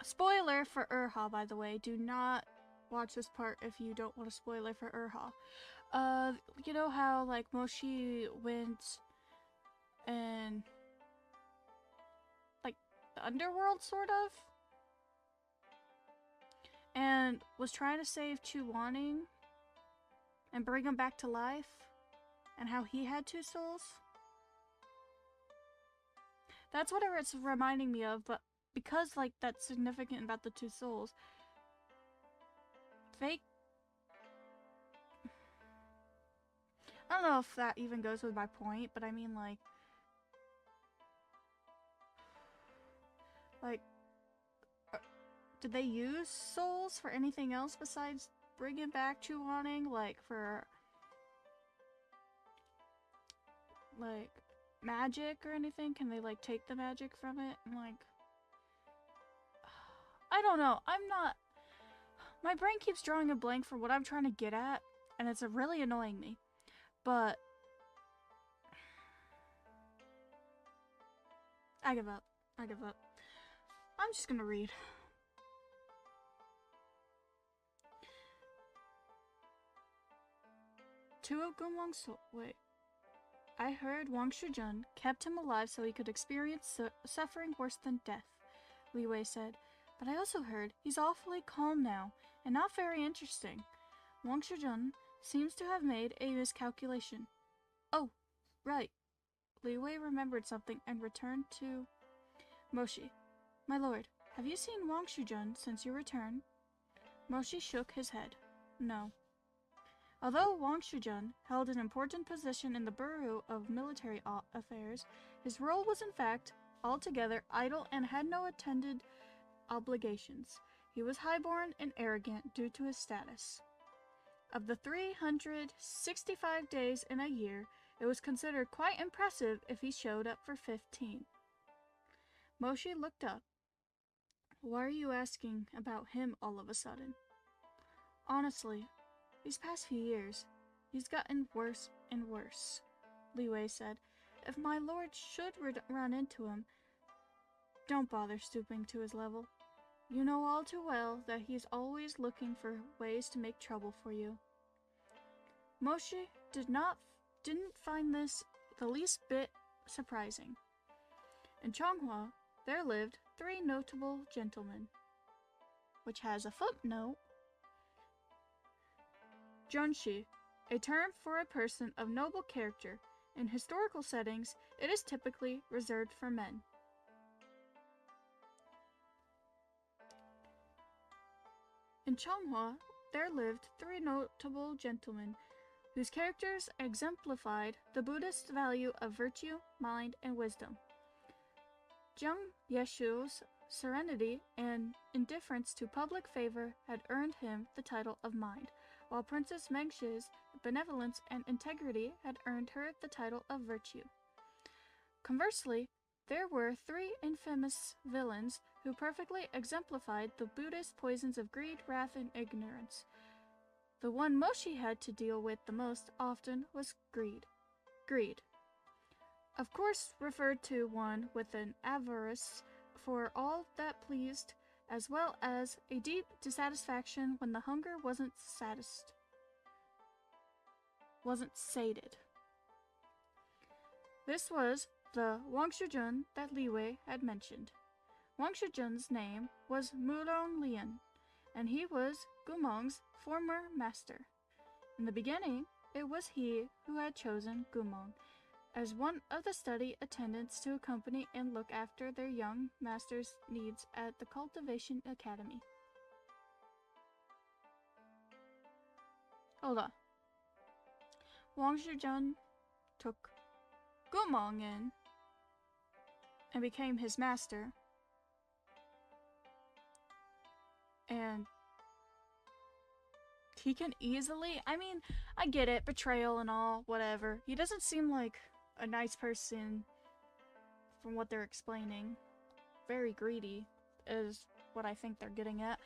spoiler for Urha, by the way. Do not watch this part if you don't want a spoiler for Urha. You know how, like, Moshi went and, like, the underworld, sort of? And was trying to save Chuwaning and bring him back to life? And how he had 2 souls? That's what it's reminding me of, but because, like, that's significant about the 2 souls, I don't know if that even goes with my point, but I mean, like, did they use souls for anything else besides bringing back Chuwaning? Like, for, like, magic or anything? Can they, like, take the magic from it? And, like, I don't know. My brain keeps drawing a blank for what I'm trying to get at, and it's really annoying me. But I give up. I'm just gonna read. Two of Gumong's souls. Wait. I heard Wang Shujun kept him alive so he could experience suffering worse than death, Li Wei said. But I also heard he's awfully calm now, and not very interesting. Wang Shujun seems to have made a miscalculation. Oh, right. Li Wei remembered something and returned to Moshi. My lord, have you seen Wang Shujun since your return? Moshi shook his head. No. Although Wang Shujun held an important position in the Bureau of Military Affairs, his role was in fact altogether idle and had no attended obligations. He was highborn and arrogant due to his status. Of the 365 days in a year, it was considered quite impressive if he showed up for 15. Moshi looked up. Why are you asking about him all of a sudden? Honestly, these past few years, he's gotten worse and worse, Li Wei said. If my lord should run into him, don't bother stooping to his level. You know all too well that he's always looking for ways to make trouble for you. Moshi didn't find this the least bit surprising. In Changhua, there lived 3 notable gentlemen, which has a footnote. Junshi, a term for a person of noble character. In historical settings, it is typically reserved for men. In Changhua, there lived 3 notable gentlemen whose characters exemplified the Buddhist value of virtue, mind, and wisdom. Jiang Yeshu's serenity and indifference to public favor had earned him the title of mind, while Princess Mengshi's benevolence and integrity had earned her the title of virtue. Conversely, there were 3 infamous villains who perfectly exemplified the Buddhist poisons of greed, wrath, and ignorance. The one Moshi had to deal with the most often was greed. Greed, of course, referred to one with an avarice for all that pleased, as well as a deep dissatisfaction when the hunger wasn't sated. This was the Wang Shujun that Li Wei had mentioned. Wang Shujun's name was Mulong Lian, and he was Gumong's former master. In the beginning, it was he who had chosen Gumong, as one of the study attendants to accompany and look after their young master's needs at the Cultivation Academy. Hold on. Wang Zhijun took Gumong in and became his master. And he can easily, I mean, I get it, betrayal and all, whatever. He doesn't seem like a nice person from what they're explaining. Very greedy is what I think they're getting at.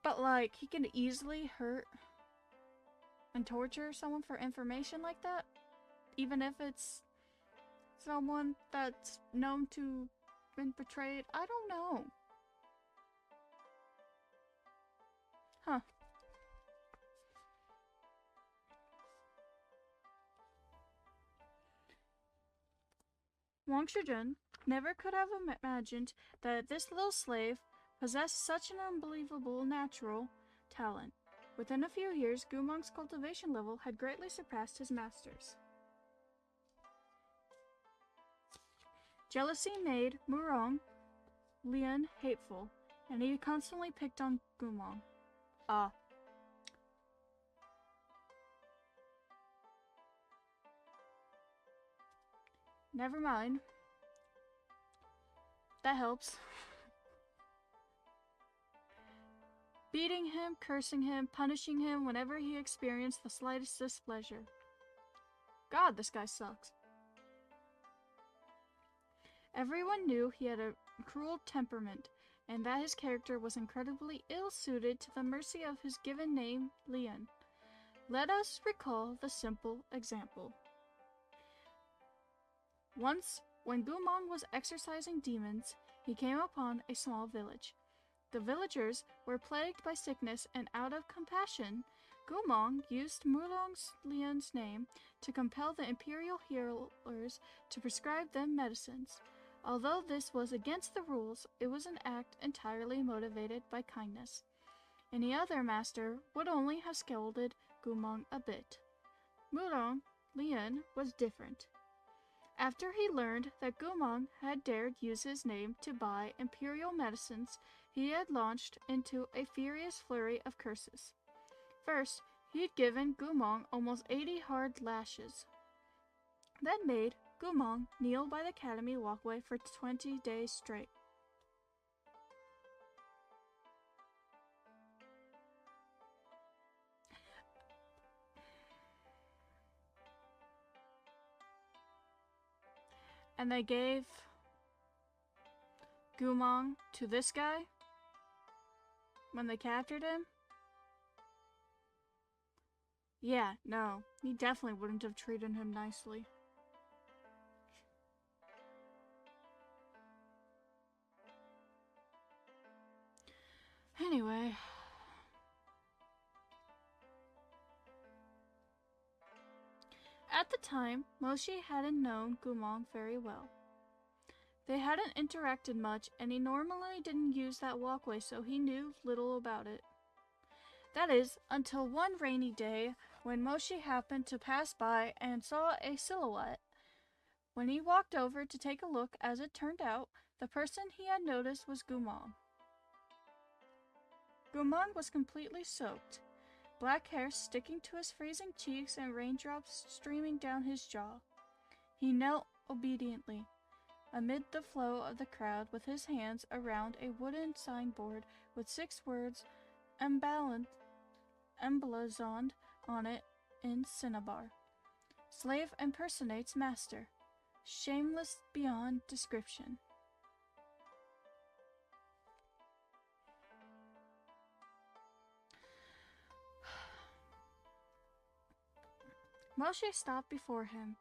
But like, he can easily hurt and torture someone for information like that, even if it's someone that's known to have been betrayed. I don't know. Huh. Wang Shijun never could have imagined that this little slave possessed such an unbelievable natural talent. Within a few years, Gumong's cultivation level had greatly surpassed his master's. Jealousy made Murong Lian hateful, and he constantly picked on Gumong. Never mind. That helps. Beating him, cursing him, punishing him whenever he experienced the slightest displeasure. God, this guy sucks. Everyone knew he had a cruel temperament, and that his character was incredibly ill-suited to the mercy of his given name, Lian. Let us recall the simple example. Once, when Gumong was exorcising demons, he came upon a small village. The villagers were plagued by sickness, and out of compassion, Gumong used Murong Lian's name to compel the imperial healers to prescribe them medicines. Although this was against the rules, it was an act entirely motivated by kindness. Any other master would only have scolded Gumong a bit. Murong Lian was different. After he learned that Gumong had dared use his name to buy imperial medicines, he had launched into a furious flurry of curses. First, he had given Gumong almost 80 hard lashes, then made Gumong kneel by the academy walkway for 20 days straight. And they gave Gumong to this guy when they captured him? Yeah, no, he definitely wouldn't have treated him nicely. Anyway. At the time, Moshi hadn't known Gumong very well. They hadn't interacted much, and he normally didn't use that walkway, so he knew little about it. That is, until one rainy day, when Moshi happened to pass by and saw a silhouette. When he walked over to take a look, as it turned out, the person he had noticed was Gumong. Gumong was completely soaked, black hair sticking to his freezing cheeks and raindrops streaming down his jaw. He knelt obediently, amid the flow of the crowd, with his hands around a wooden signboard with 6 words emblazoned on it in cinnabar. Slave impersonates master. Shameless beyond description. Moshi stopped before him.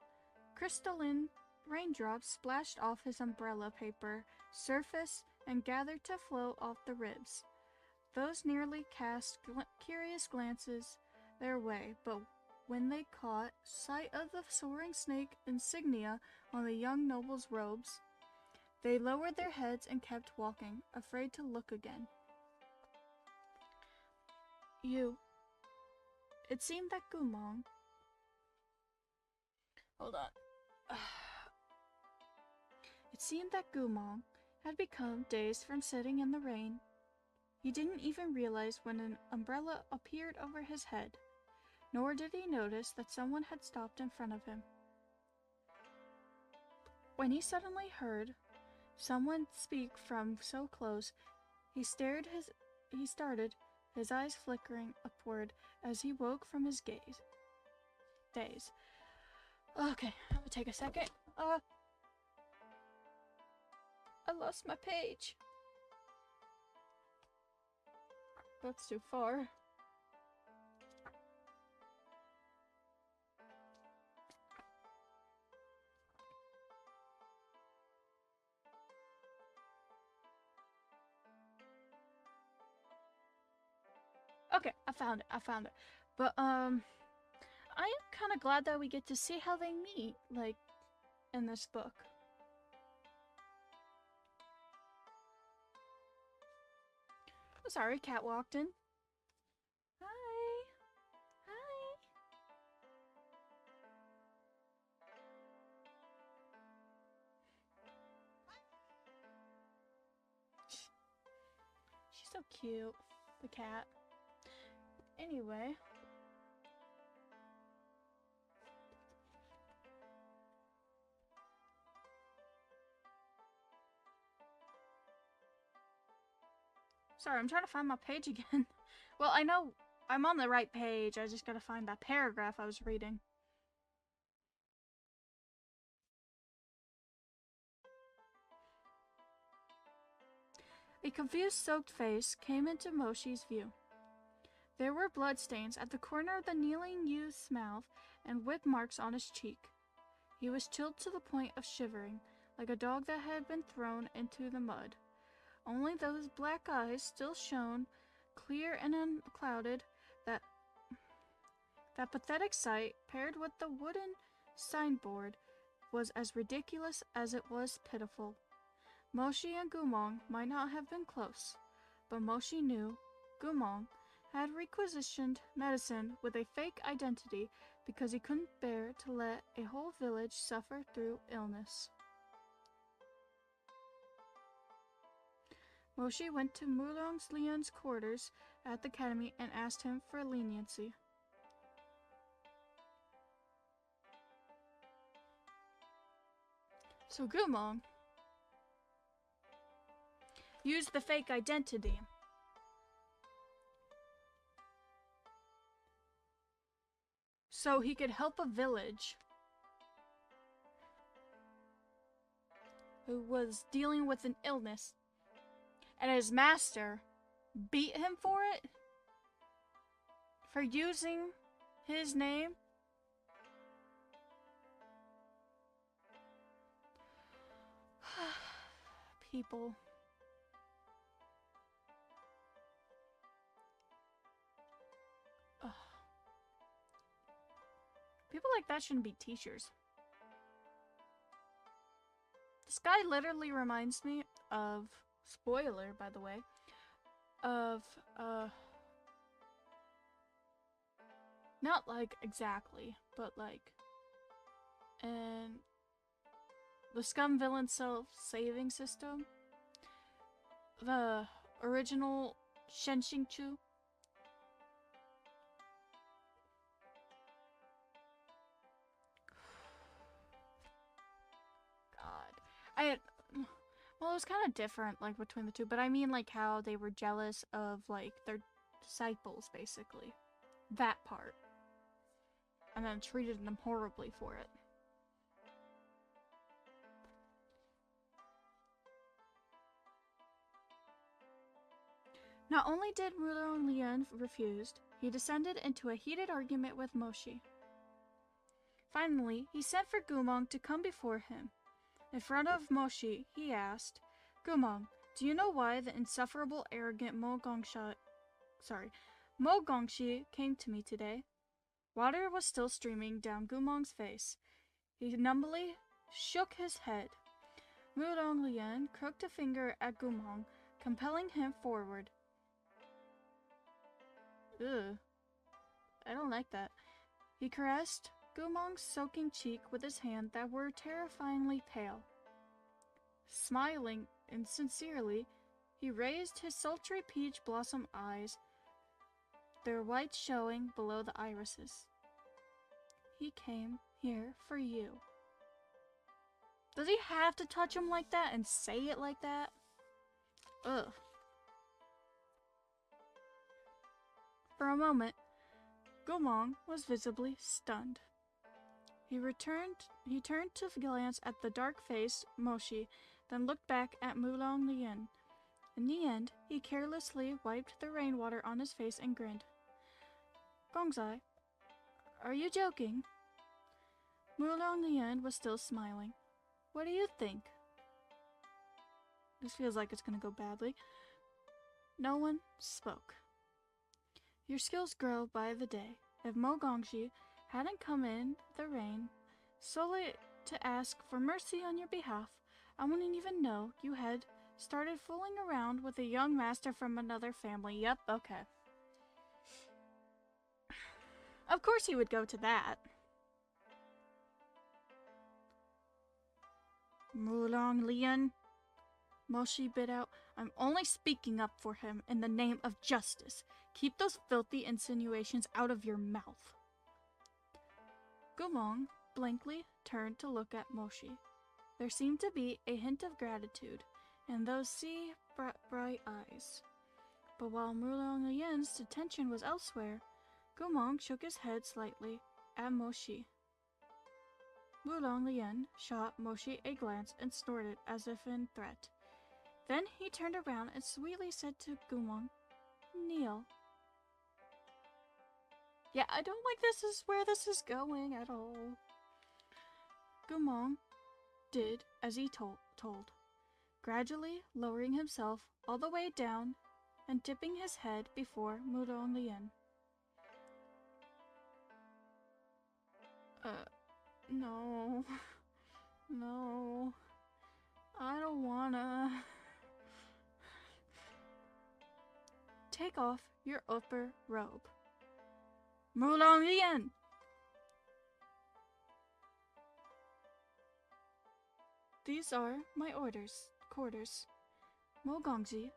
Crystalline raindrops splashed off his umbrella paper surface and gathered to flow off the ribs. Those nearly cast curious glances their way, but when they caught sight of the soaring snake insignia on the young noble's robes, they lowered their heads and kept walking, afraid to look again. It seemed that Gumong Hold on. It seemed that Gumong had become dazed from sitting in the rain. He didn't even realize when an umbrella appeared over his head, nor did he notice that someone had stopped in front of him. When he suddenly heard someone speak from so close, he started, his eyes flickering upward as he woke from his daze. Okay, I'm gonna take a second. I lost my page. That's too far. Okay, I found it. But, I am kind of glad that we get to see how they meet, like, in this book. Oh, sorry, cat walked in. Hi. Hi. She's so cute, the cat. Anyway. Sorry, I'm trying to find my page again. Well, I know I'm on the right page. I just gotta find that paragraph I was reading. A confused, soaked face came into Moshi's view. There were bloodstains at the corner of the kneeling youth's mouth and whip marks on his cheek. He was chilled to the point of shivering, like a dog that had been thrown into the mud. Only those black eyes still shone, clear and unclouded. That pathetic sight, paired with the wooden signboard, was as ridiculous as it was pitiful. Moshi and Gumong might not have been close, but Moshi knew Gumong had requisitioned medicine with a fake identity because he couldn't bear to let a whole village suffer through illness. Moshi went to Mulong Lian's quarters at the academy and asked him for leniency. So Gumong used the fake identity so he could help a village who was dealing with an illness, and his master beat him for it? For using his name? People. Ugh. People like that shouldn't be teachers. This guy literally reminds me of, spoiler by the way, of, not like exactly, but like, in the Scum Villain self-saving system, the original Shenxingchu. Well, it was kind of different, like, between the two, but I mean, like, how they were jealous of, like, their disciples, basically. That part. And then treated them horribly for it. Not only did Mulong Lian refuse, he descended into a heated argument with Moshi. Finally, he sent for Gumong to come before him. In front of Moshi, he asked, Gumong, do you know why the insufferable, arrogant Mo Gongxi came to me today? Water was still streaming down Gumong's face. He numbly shook his head. Mulong Lian crooked a finger at Gumong, compelling him forward. Ugh. I don't like that. He caressed Gumong's soaking cheek with his hand that were terrifyingly pale. Smiling insincerely, he raised his sultry peach blossom eyes, their whites showing below the irises. He came here for you. Does he have to touch him like that and say it like that? Ugh. For a moment, Gumong was visibly stunned. He turned to glance at the dark-faced Moshi, then looked back at Mulong Lian. In the end, he carelessly wiped the rainwater on his face and grinned. Gongzai, are you joking? Mulong Lian was still smiling. What do you think? This feels like it's gonna go badly. No one spoke. Your skills grow by the day. If Mo Gongji hadn't come in the rain solely to ask for mercy on your behalf, I wouldn't even know you had started fooling around with a young master from another family. Yep, okay. Of course he would go to that. Mulong Lian, Moshi bit out. I'm only speaking up for him in the name of justice. Keep those filthy insinuations out of your mouth. Gumong blankly turned to look at Moshi. There seemed to be a hint of gratitude in those bright eyes. But while Mulong Lian's attention was elsewhere, Gumong shook his head slightly at Moshi. Mulong Lian shot Moshi a glance and snorted as if in threat. Then he turned around and sweetly said to Gumong, Kneel. Yeah, I don't like this is where this is going at all. Gumong did as he told, gradually lowering himself all the way down and tipping his head before Mulong Lian. No. No. I don't wanna. Take off your upper robe. Mulong Lian! These are my quarters. Mo Gongji,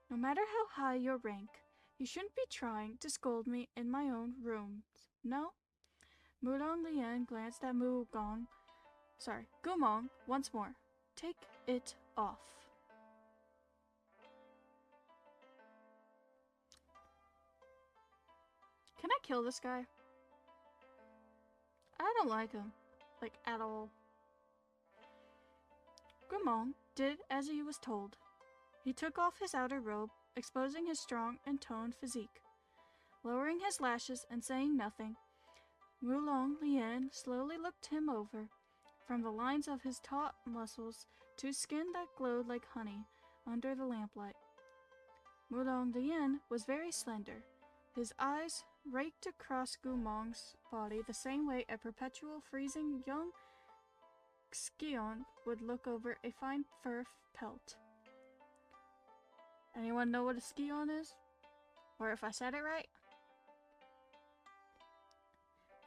no matter how high your rank, you shouldn't be trying to scold me in my own rooms, no? Mulong Lian glanced at Gumong once more. Take it off. Can I kill this guy? I don't like him. Like, at all. Gumong did as he was told. He took off his outer robe, exposing his strong and toned physique. Lowering his lashes and saying nothing, Mulong Lian slowly looked him over, from the lines of his taut muscles to skin that glowed like honey under the lamplight. Mulong Lian was very slender. His eyes raked across Gumong's body the same way a perpetual freezing young scion would look over a fine fur pelt. Anyone know what a scion is? Or if I said it right?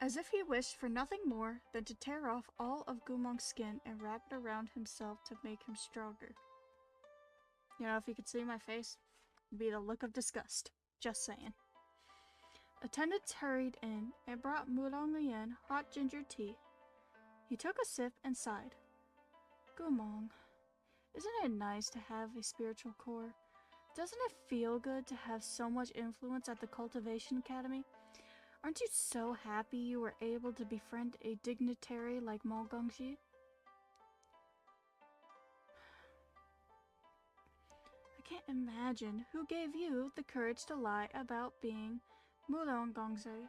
As if he wished for nothing more than to tear off all of Gumong's skin and wrap it around himself to make him stronger. You know, if you could see my face, it'd be the look of disgust. Just saying. Attendants hurried in and brought Mulong Lian hot ginger tea. He took a sip and sighed. Gumong, isn't it nice to have a spiritual core? Doesn't it feel good to have so much influence at the Cultivation Academy? Aren't you so happy you were able to befriend a dignitary like Mo Gongji? I can't imagine who gave you the courage to lie about being Mulong Gongji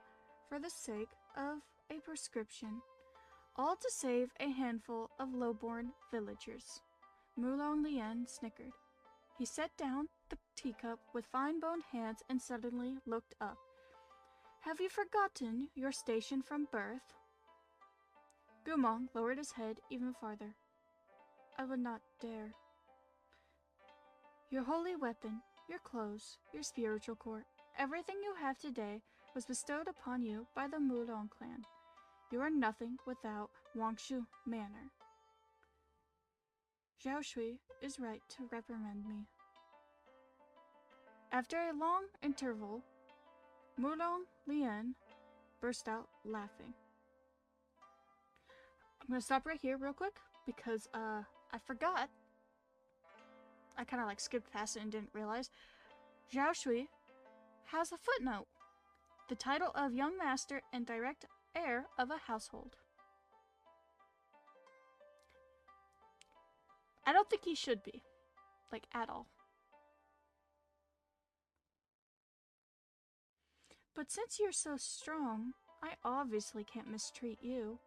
for the sake of a prescription, all to save a handful of lowborn villagers. Mulong Lian snickered. He set down the teacup with fine-boned hands and suddenly looked up. Have you forgotten your station from birth? Gumong lowered his head even farther. I would not dare. Your holy weapon, your clothes, your spiritual core, everything you have today was bestowed upon you by the Mulong clan. You are nothing without Wangshu manner. Zhao Shui is right to reprimand me. After a long interval, Mulong Lian burst out laughing. I'm gonna stop right here real quick because I forgot. I kind of like skipped past it and didn't realize. Zhao Shui has a footnote. The title of young master and direct heir of a household. I don't think he should be. Like, at all. But since you're so strong, I obviously can't mistreat you,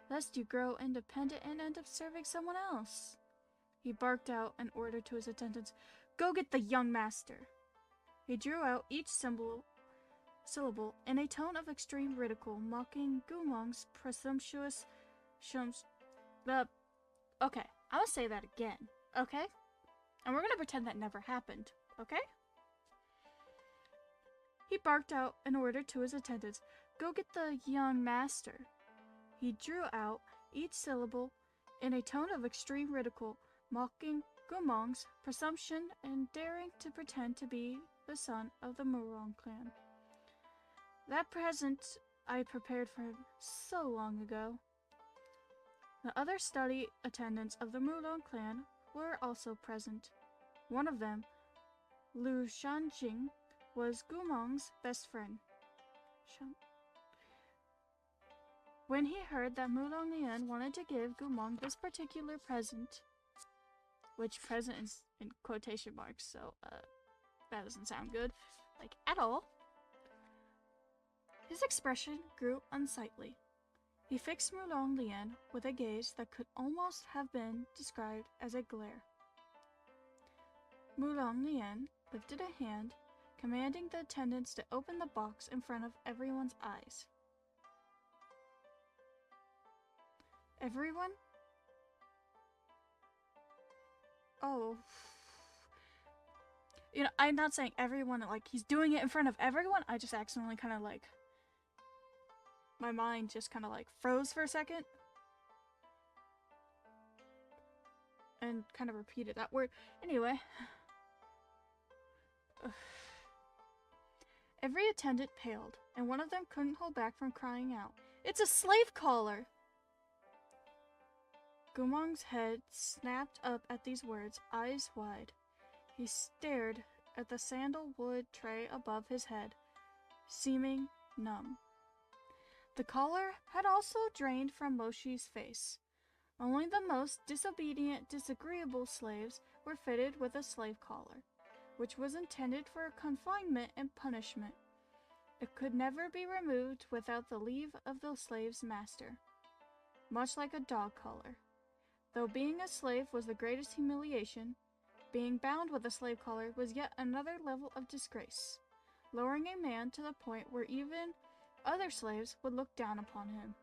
lest you grow independent and end up serving someone else. He barked out an order to his attendants, "Go get the young master." He drew out each syllable in a tone of extreme ridicule, mocking Gumong's presumptuous Okay, I'm gonna say that again, okay? And we're gonna pretend that never happened, okay? He barked out an order to his attendants, "Go get the young master." He drew out each syllable in a tone of extreme ridicule, mocking Gumong's presumption and daring to pretend to be the son of the Murong clan. That present I prepared for him so long ago. The other study attendants of the Murong clan were also present. One of them, Lu Shanjing, was Gumong's best friend. When he heard that Mulong Lian wanted to give Gumong this particular present, which present is in quotation marks, so that doesn't sound good, like at all, his expression grew unsightly. He fixed Mulong Lian with a gaze that could almost have been described as a glare. Mulong Lian lifted a hand, commanding the attendants to open the box in front of everyone's eyes. Everyone? Oh. You know, I'm not saying everyone, like, he's doing it in front of everyone. I just accidentally kind of, like, my mind just kind of, like, froze for a second. And kind of repeated that word. Anyway. Every attendant paled, and one of them couldn't hold back from crying out, "It's a slave collar!" Gumong's head snapped up at these words, eyes wide. He stared at the sandalwood tray above his head, seeming numb. The collar had also drained from Moshi's face. Only the most disobedient, disagreeable slaves were fitted with a slave collar, which was intended for confinement and punishment. It could never be removed without the leave of the slave's master, much like a dog collar. Though being a slave was the greatest humiliation, being bound with a slave collar was yet another level of disgrace, lowering a man to the point where even other slaves would look down upon him.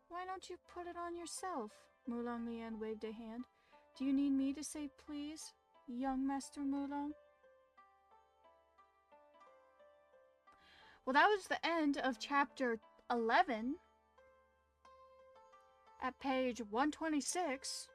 "Why don't you put it on yourself?" Mulong Lian waved a hand. "Do you need me to say please, young Master Mulong?" Well, that was the end of chapter 11. At page 126.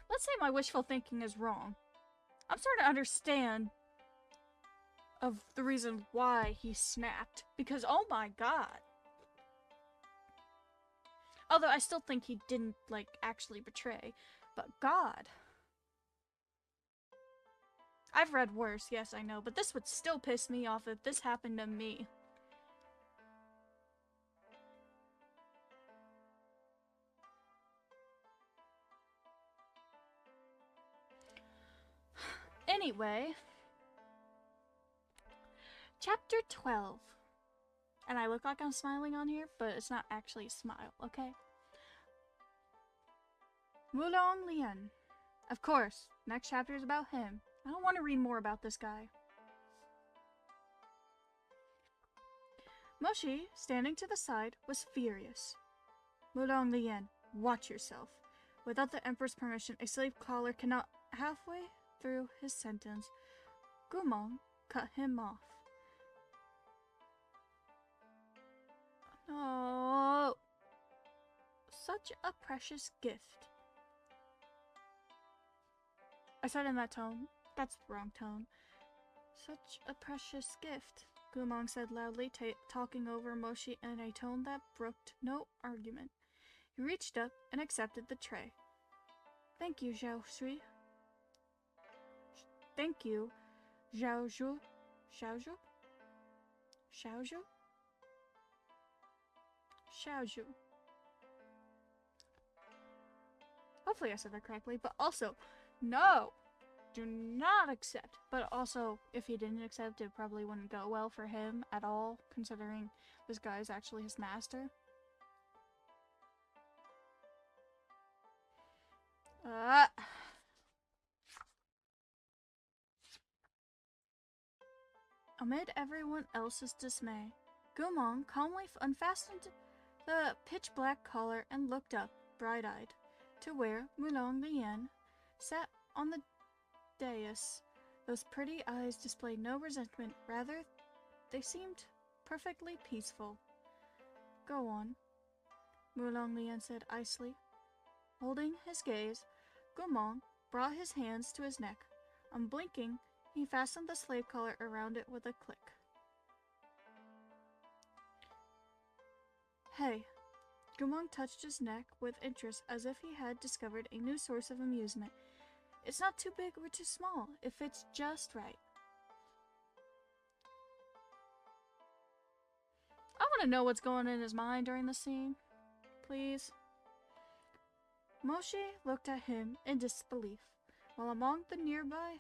Let's say my wishful thinking is wrong. I'm starting to understand of the reason why he snapped, because oh my god. Although I still think he didn't, like, actually betray. But God. I've read worse, yes, I know. But this would still piss me off if this happened to me. Anyway. Chapter 12. And I look like I'm smiling on here, but it's not actually a smile, okay? Mulong Lian. Of course, next chapter is about him. I don't want to read more about this guy. Moshi, standing to the side, was furious. Mulong Lian, watch yourself. Without the Emperor's permission, a slave caller cannot. Halfway through his sentence, Gumong cut him off. No. Such a precious gift. I said in that tone. That's the wrong tone. Such a precious gift, Gumong said loudly, talking over Moshi in a tone that brooked no argument. He reached up and accepted the tray. Thank you, Zhao Shui. Thank you, Zhao Zhu. Xiaozhu? Xiaozhu? Xiaozhu. Hopefully I said that correctly, but also, no! Do not accept. But also, if he didn't accept, it probably wouldn't go well for him at all, considering this guy is actually his master. Amid everyone else's dismay, Gumong calmly unfastened the pitch-black collar and looked up, bright-eyed, to where Mulong Lian sat on the dais. Those pretty eyes displayed no resentment, rather, they seemed perfectly peaceful. Go on, Mulong Lian said icily. Holding his gaze, Gumong brought his hands to his neck. Unblinking, he fastened the slave collar around it with a click. Hey. Gumong touched his neck with interest as if he had discovered a new source of amusement. It's not too big or too small. It fits just right. I want to know what's going in his mind during the scene. Please. Moshi looked at him in disbelief, while among the nearby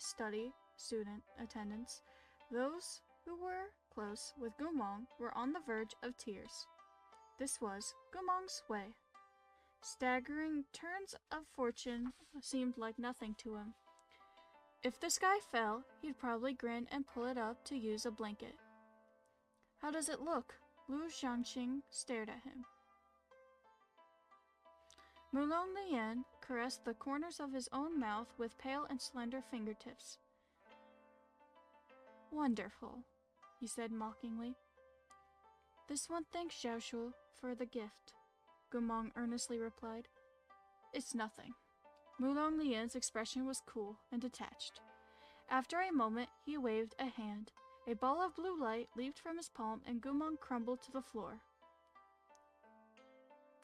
student attendants, those who were close with Gumong were on the verge of tears. This was Gumong's way. Staggering turns of fortune seemed like nothing to him. If the sky fell, he'd probably grin and pull it up to use a blanket. How does it look? Lu Xiangxing stared at him. Mulong Lian caressed the corners of his own mouth with pale and slender fingertips. Wonderful, he said mockingly. This one thanks Xiaoshu for the gift, Gumong earnestly replied. It's nothing. Mulong Lian's expression was cool and detached. After a moment, he waved a hand. A ball of blue light leaped from his palm and Gumong crumbled to the floor.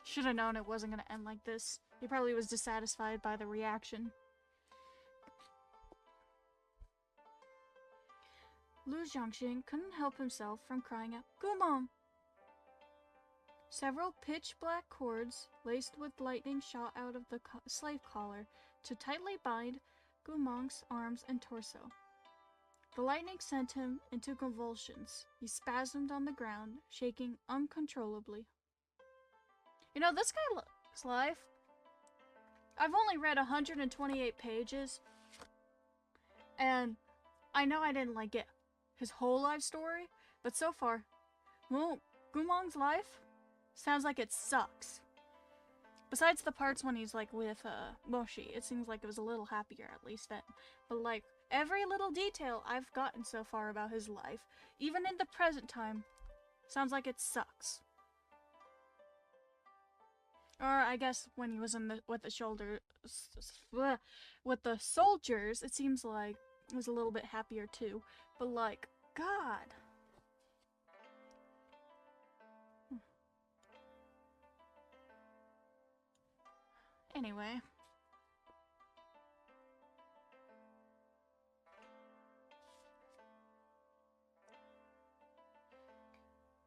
Should have known it wasn't going to end like this. He probably was dissatisfied by the reaction. Lu Xiangxing couldn't help himself from crying out, Gumong! Several pitch-black cords, laced with lightning, shot out of the slave collar to tightly bind Gumong's arms and torso. The lightning sent him into convulsions. He spasmed on the ground, shaking uncontrollably. You know, this guy's life, I've only read 128 pages, and I know I didn't get his whole life story, but so far, well, Gumong's life sounds like it sucks. Besides the parts when he's like with Moshi, it seems like it was a little happier at least then. But like every little detail I've gotten so far about his life, even in the present time, sounds like it sucks. Or I guess when he was with the soldiers, it seems like it was a little bit happier too. But like, God. Anyway.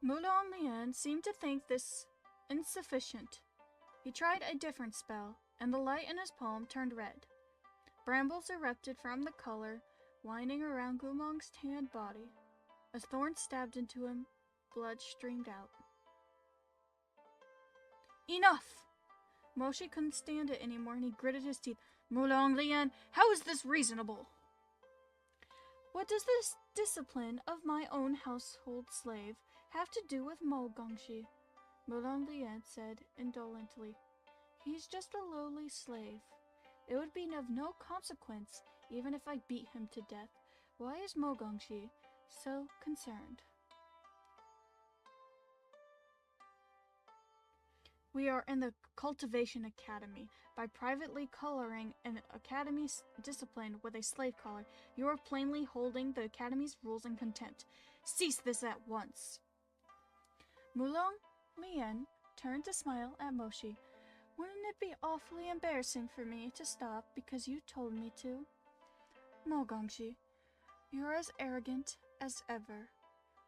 Mulong Lian seemed to think this insufficient. He tried a different spell, and the light in his palm turned red. Brambles erupted from the collar, winding around Gumong's tanned body. As thorns stabbed into him, blood streamed out. Enough! Moshi couldn't stand it anymore, and he gritted his teeth. Mulong Lian, how is this reasonable? What does this discipline of my own household slave have to do with Mo Gongshi? Mulong Lian said indolently. He's just a lowly slave. It would be of no consequence, even if I beat him to death. Why is Mo Gongshi so concerned? We are in the Cultivation Academy. By privately coloring an academy's discipline with a slave collar, you are plainly holding the academy's rules in contempt. Cease this at once. Mulong Lian turned to smile at Moshi. Wouldn't it be awfully embarrassing for me to stop because you told me to? Mo Gongshi, you're as arrogant as ever.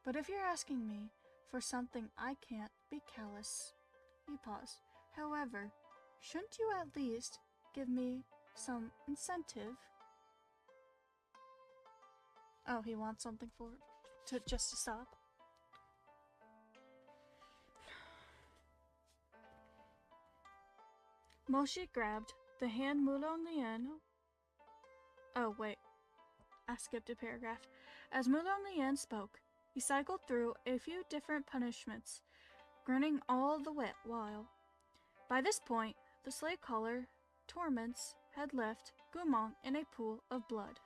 But if you're asking me for something I can't be callous. He paused. However, shouldn't you at least give me some incentive? Oh, he wants something for just to stop. Moshi grabbed the hand Mulong Lian. Oh, wait. I skipped a paragraph. As Mulong Lian spoke, he cycled through a few different punishments, grinning all the while. By this point, the slave collar torments had left Gumong in a pool of blood.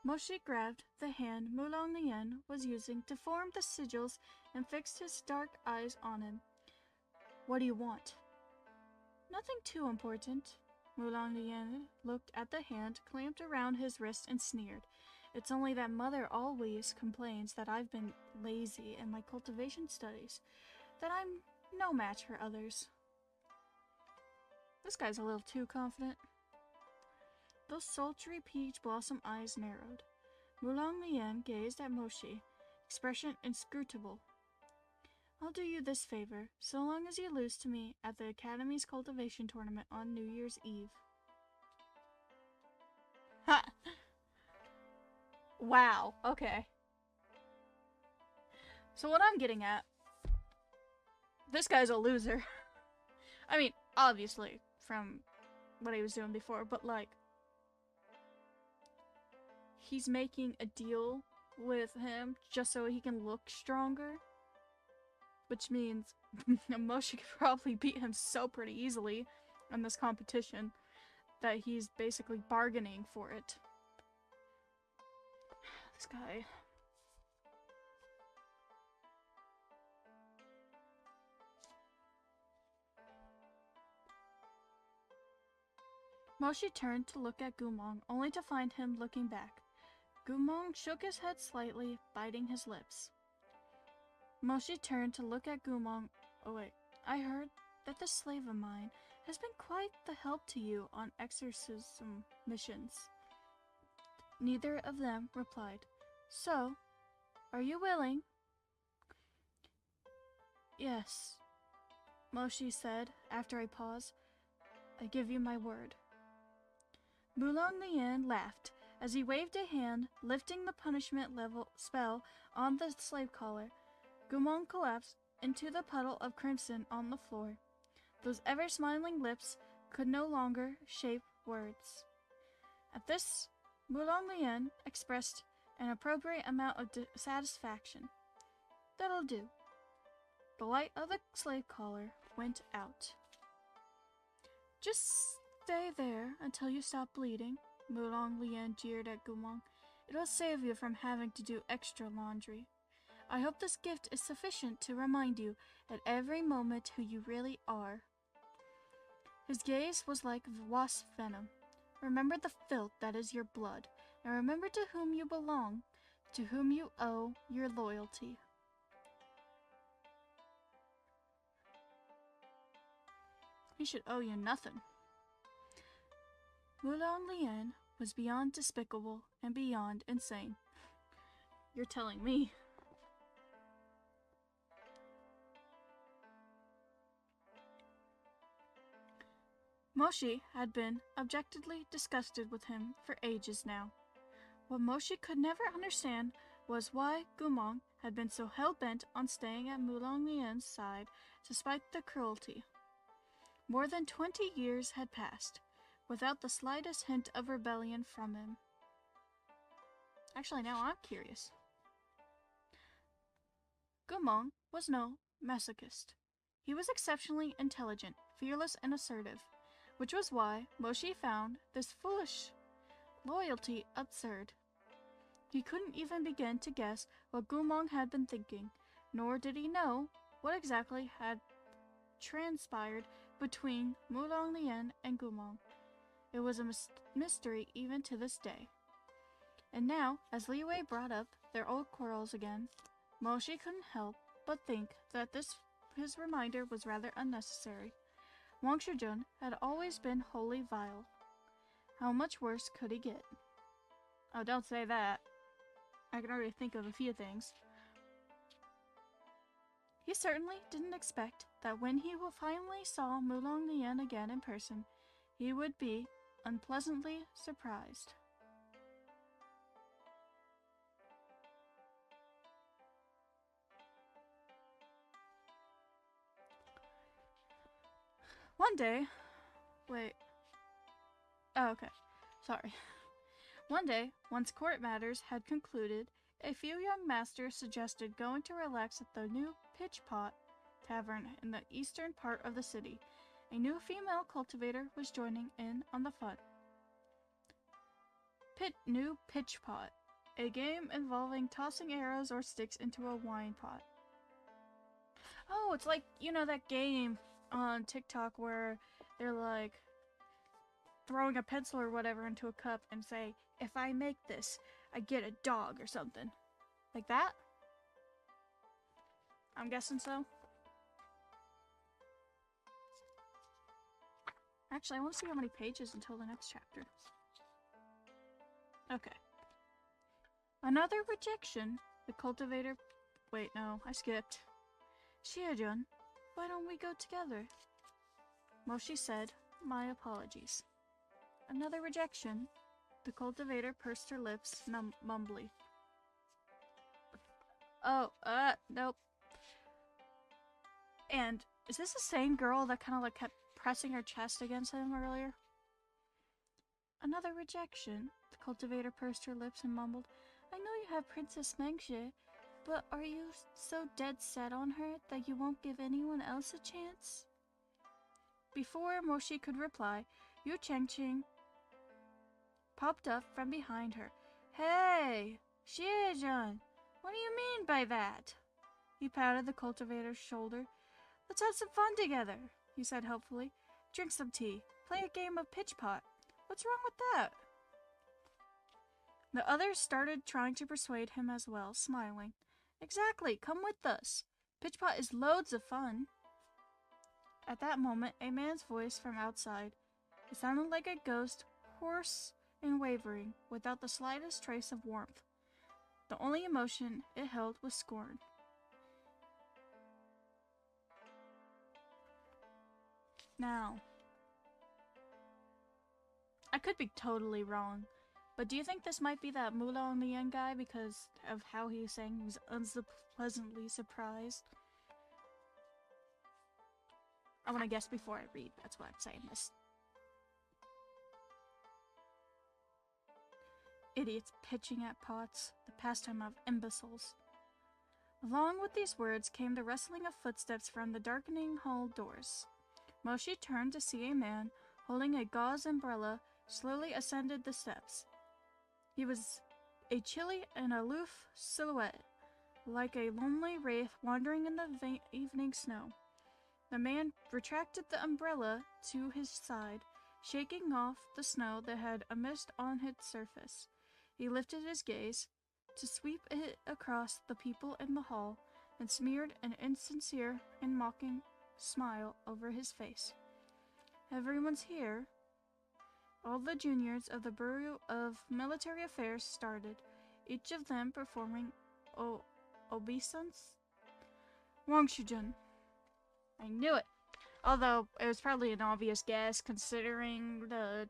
Moshi grabbed the hand Mulong Lian was using to form the sigils and fixed his dark eyes on him. What do you want? Nothing too important. Mulong Lian looked at the hand clamped around his wrist and sneered. It's only that Mother always complains that I've been lazy in my cultivation studies, that I'm no match for others. This guy's a little too confident. Those sultry peach blossom eyes narrowed. Mulong Lian gazed at Moshi, expression inscrutable. I'll do you this favor, so long as you lose to me at the Academy's cultivation tournament on New Year's Eve. Ha! Wow, okay. So what I'm getting at, this guy's a loser. I mean, obviously, from what he was doing before, but like, he's making a deal with him just so he can look stronger. Which means Moshi could probably beat him so pretty easily in this competition that he's basically bargaining for it. This guy. Moshi turned to look at Gumong, only to find him looking back. Gumong shook his head slightly, biting his lips. Moshi turned to look at Gumong. Oh wait, I heard that this slave of mine has been quite the help to you on exorcism missions. Neither of them replied. So, are you willing? Yes, Moshi said after a pause. I give you my word. Mulong Lian laughed as he waved a hand, lifting the punishment level spell on the slave collar. Gumong collapsed into the puddle of crimson on the floor. Those ever-smiling lips could no longer shape words. At this, Mulong Lian expressed an appropriate amount of satisfaction. That'll do. The light of the slave collar went out. Just stay there until you stop bleeding, Mulong Lian jeered at Gumong. It'll save you from having to do extra laundry. I hope this gift is sufficient to remind you at every moment who you really are. His gaze was like wasp venom. Remember the filth that is your blood, and remember to whom you belong, to whom you owe your loyalty. He should owe you nothing. Mulong Lian was beyond despicable and beyond insane. You're telling me. Moshi had been objectively disgusted with him for ages now. What Moshi could never understand was why Gumong had been so hell-bent on staying at Mulong Lian's side despite the cruelty. More than 20 years had passed, without the slightest hint of rebellion from him. Actually, now I'm curious. Gumong was no masochist. He was exceptionally intelligent, fearless, and assertive, which was why Moshi found this foolish loyalty absurd. He couldn't even begin to guess what Gumong had been thinking, nor did he know what exactly had transpired between Mulong Lien and Gumong. It was a mystery even to this day. And now, as Li Wei brought up their old quarrels again, Moshi couldn't help but think that his reminder was rather unnecessary. Wang Shujun had always been wholly vile. How much worse could he get? Oh, don't say that. I can already think of a few things. He certainly didn't expect that when he finally saw Mulong Lien again in person, he would be unpleasantly surprised. One day, sorry. One day, once court matters had concluded, a few young masters suggested going to relax at the new Pitch Pot Tavern in the eastern part of the city. A new female cultivator was joining in on the fun. New Pitch Pot, a game involving tossing arrows or sticks into a wine pot. Oh, it's like, that game on TikTok where they're like throwing a pencil or whatever into a cup and say, if I make this, I get a dog or something. Like that? I'm guessing so. Actually, I want to see how many pages until the next chapter. Okay. Another rejection. The cultivator... Wait, no, I skipped. Shiojun, why don't we go together? Moshi said, my apologies. Another rejection. The cultivator pursed her lips, mumbly. Oh, nope. And is this the same girl that kind of like kept pressing her chest against him earlier? Another rejection. The cultivator pursed her lips and mumbled, I know you have Princess Mengxie, but are you so dead set on her that you won't give anyone else a chance? Before Moshi could reply, Yu Chengqing popped up from behind her. Hey, Shiejun, what do you mean by that? He patted the cultivator's shoulder. Let's have some fun together, he said helpfully. Drink some tea, play a game of pitch pot. What's wrong with that? The others started trying to persuade him as well, smiling. Exactly, come with us. Pitch pot is loads of fun. At that moment, a man's voice from outside. It sounded like a ghost, hoarse and wavering, without the slightest trace of warmth. The only emotion it held was scorn. Now, I could be totally wrong, but do you think this might be that Mulong Lien guy because of how he was saying he was unpleasantly surprised? I want to guess before I read, that's why I'm saying this. Idiots pitching at pots, the pastime of imbeciles. Along with these words came the rustling of footsteps from the darkening hall doors. Moshi turned to see a man holding a gauze umbrella slowly ascended the steps. He was a chilly and aloof silhouette, like a lonely wraith wandering in the evening snow. The man retracted the umbrella to his side, shaking off the snow that had a mist on its surface. He lifted his gaze to sweep it across the people in the hall and smeared an insincere and mocking smile over his face. Everyone's here. All the juniors of the Bureau of Military Affairs started, each of them performing obeisance. Wang Shujun. I knew it. Although it was probably an obvious guess considering the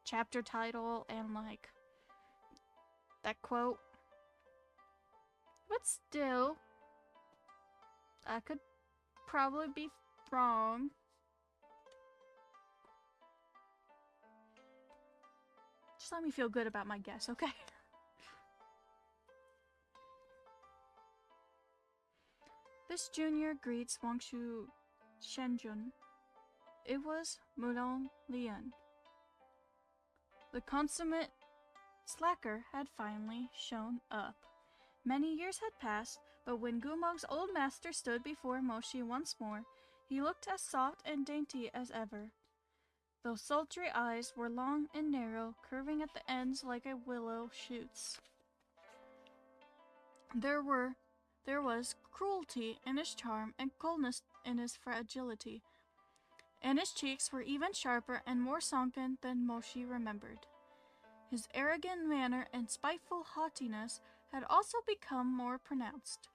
chapter title and like that quote. But still, I could probably be wrong. Just let me feel good about my guess, okay? This junior greets Wangshu Shenjun. It was Mulong Lian. The consummate slacker had finally shown up. Many years had passed, but when Gumog's old master stood before Moshi once more, he looked as soft and dainty as ever. Those sultry eyes were long and narrow, curving at the ends like a willow shoots. There was cruelty in his charm and coldness in his fragility, and his cheeks were even sharper and more sunken than Moshi remembered. His arrogant manner and spiteful haughtiness had also become more pronounced.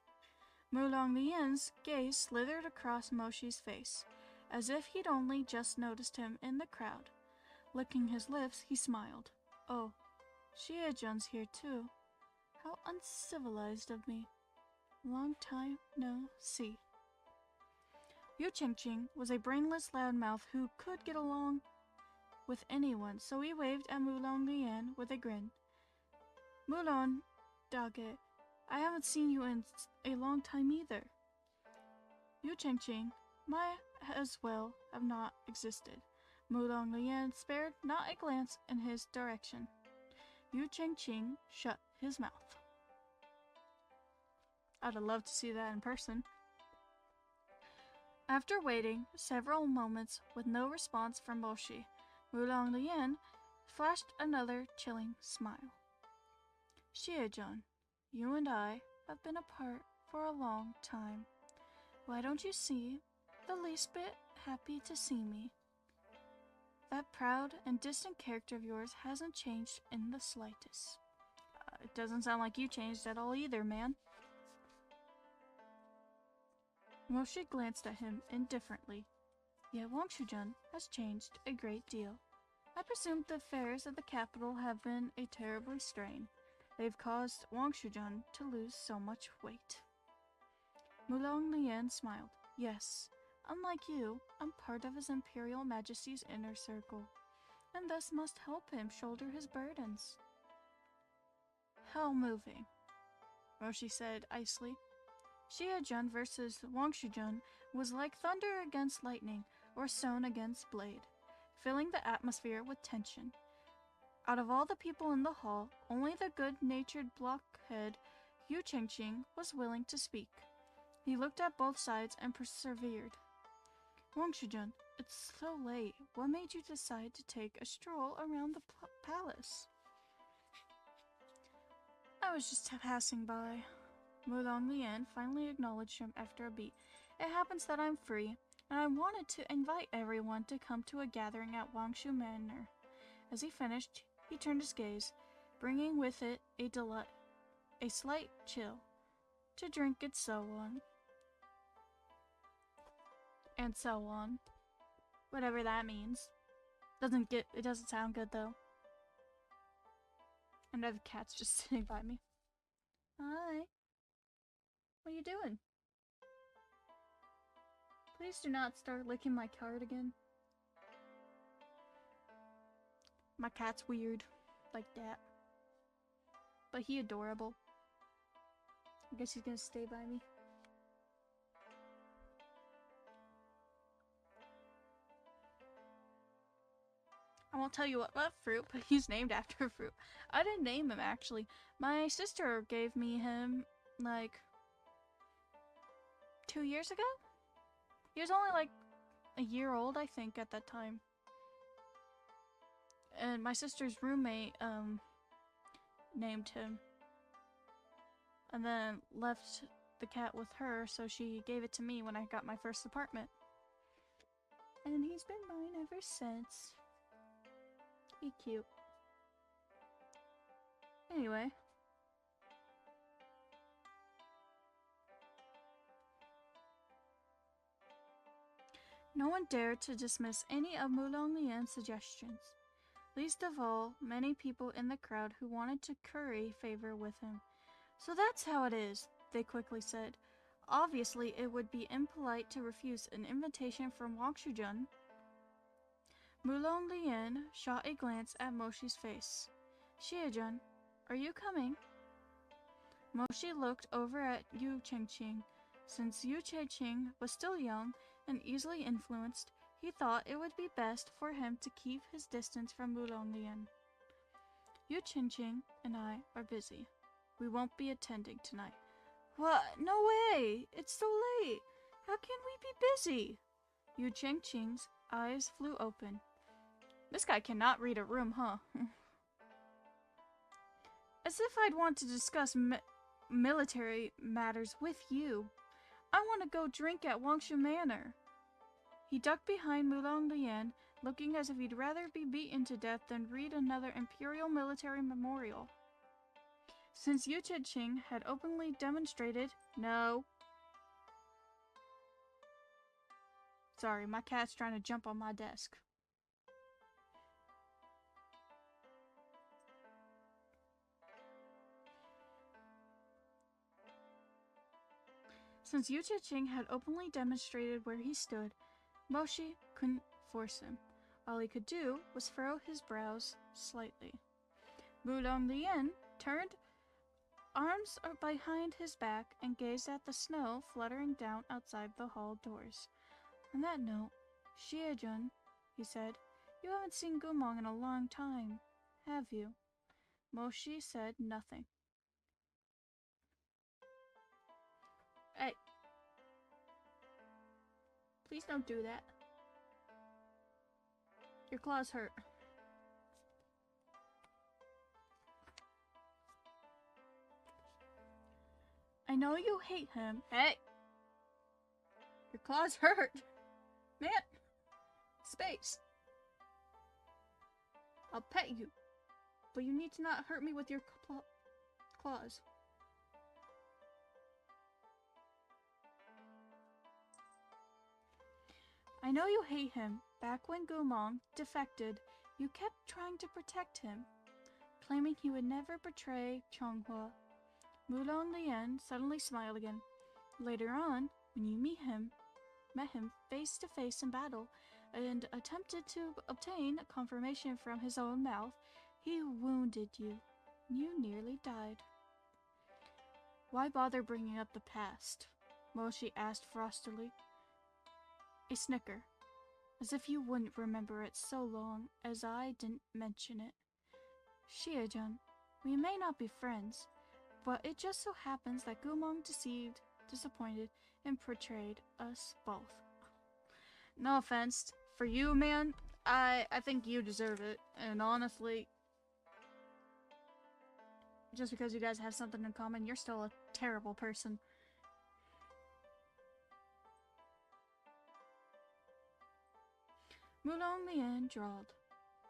Mulong Lian's gaze slithered across Moshi's face, as if he'd only just noticed him in the crowd. Licking his lips, he smiled. Oh, Shiejun's here too. How uncivilized of me. Long time no see. Yu Qingqing was a brainless loudmouth who could get along with anyone, so he waved at Mulong Lian with a grin. Mulong Dage, I haven't seen you in a long time either. Yu Qingqing might as well have not existed. Mulong Lian spared not a glance in his direction. Yu Qingqing shut his mouth. I'd have loved to see that in person. After waiting several moments with no response from Moshi, Mulong Lian flashed another chilling smile. Shiejun, you and I have been apart for a long time. Why don't you seem the least bit happy to see me? That proud and distant character of yours hasn't changed in the slightest. It doesn't sound like you changed at all either, man. Moshi glanced at him indifferently. Yet Wangshu-jun has changed a great deal. I presume the affairs of the capital have been a terribly strain. They've caused Wangshu-jun to lose so much weight. Mulong Lian smiled. Yes, unlike you, I'm part of His Imperial Majesty's inner circle, and thus must help him shoulder his burdens. How moving, Moshi said icily. Shiejun versus Wangshu-jun was like thunder against lightning or stone against blade, filling the atmosphere with tension. Out of all the people in the hall, only the good-natured blockhead Yu Qingqing was willing to speak. He looked at both sides and persevered. Wangshu-jun, it's so late. What made you decide to take a stroll around the palace? I was just passing by. Mulong Lian finally acknowledged him after a beat. It happens that I'm free, and I wanted to invite everyone to come to a gathering at Wangshu Manor. As he finished, he turned his gaze, bringing with it a slight chill. To drink and so on. And so on. Whatever that means. It doesn't sound good though. Another cat's just sitting by me. Hi. What are you doing? Please do not start licking my card again. My cat's weird. Like that. But he adorable. I guess he's gonna stay by me. I won't tell you what fruit, but he's named after a fruit. I didn't name him, actually. My sister gave me him, like, 2 years ago? He was only, like, a year old, I think, at that time. And my sister's roommate, named him. And then left the cat with her, so she gave it to me when I got my first apartment. And he's been mine ever since. He's cute. Anyway. No one dared to dismiss any of Mulong Lian's suggestions. Least of all, many people in the crowd who wanted to curry favor with him. So that's how it is, they quickly said. Obviously, it would be impolite to refuse an invitation from Wangshu-jun. Mulong Lian shot a glance at Moshi's face. Shiejun, are you coming? Moshi looked over at Yu Qingqing. Since Yu Cheng was still young and easily influenced, he thought it would be best for him to keep his distance from Wulonglian. Yu Cheng and I are busy. We won't be attending tonight. What? No way! It's so late! How can we be busy? Yu Cheng's eyes flew open. This guy cannot read a room, huh? As if I'd want to discuss military matters with you. I want to go drink at Wangshu Manor. He ducked behind Mulong Lian, looking as if he'd rather be beaten to death than read another imperial military memorial. Since Yu Cheng had openly demonstrated no. Sorry, my cat's trying to jump on my desk. Since Yu Cheng had openly demonstrated where he stood, Moshi couldn't force him. All he could do was furrow his brows slightly. Mulong Lian turned arms behind his back and gazed at the snow fluttering down outside the hall doors. On that note, Xiejun, he said, you haven't seen Gumong in a long time, have you? Moshi said nothing. Hey. Please don't do that. Your claws hurt. I know you hate him. Hey! Your claws hurt. Man! Space. I'll pet you. But you need to not hurt me with your claws. I know you hate him. Back when Gumong defected, you kept trying to protect him, claiming he would never betray Chonghua. Mulong Lian suddenly smiled again. Later on, when you met him face to face in battle, and attempted to obtain confirmation from his own mouth, he wounded you. You nearly died. Why bother bringing up the past? Moshi asked frostily. A snicker, as if you wouldn't remember it so long as I didn't mention it. Xiejun, we may not be friends, but it just so happens that Gumong deceived, disappointed, and betrayed us both. No offense. For you, man, I think you deserve it. And honestly, just because you guys have something in common, you're still a terrible person. Mulong Lian drawled.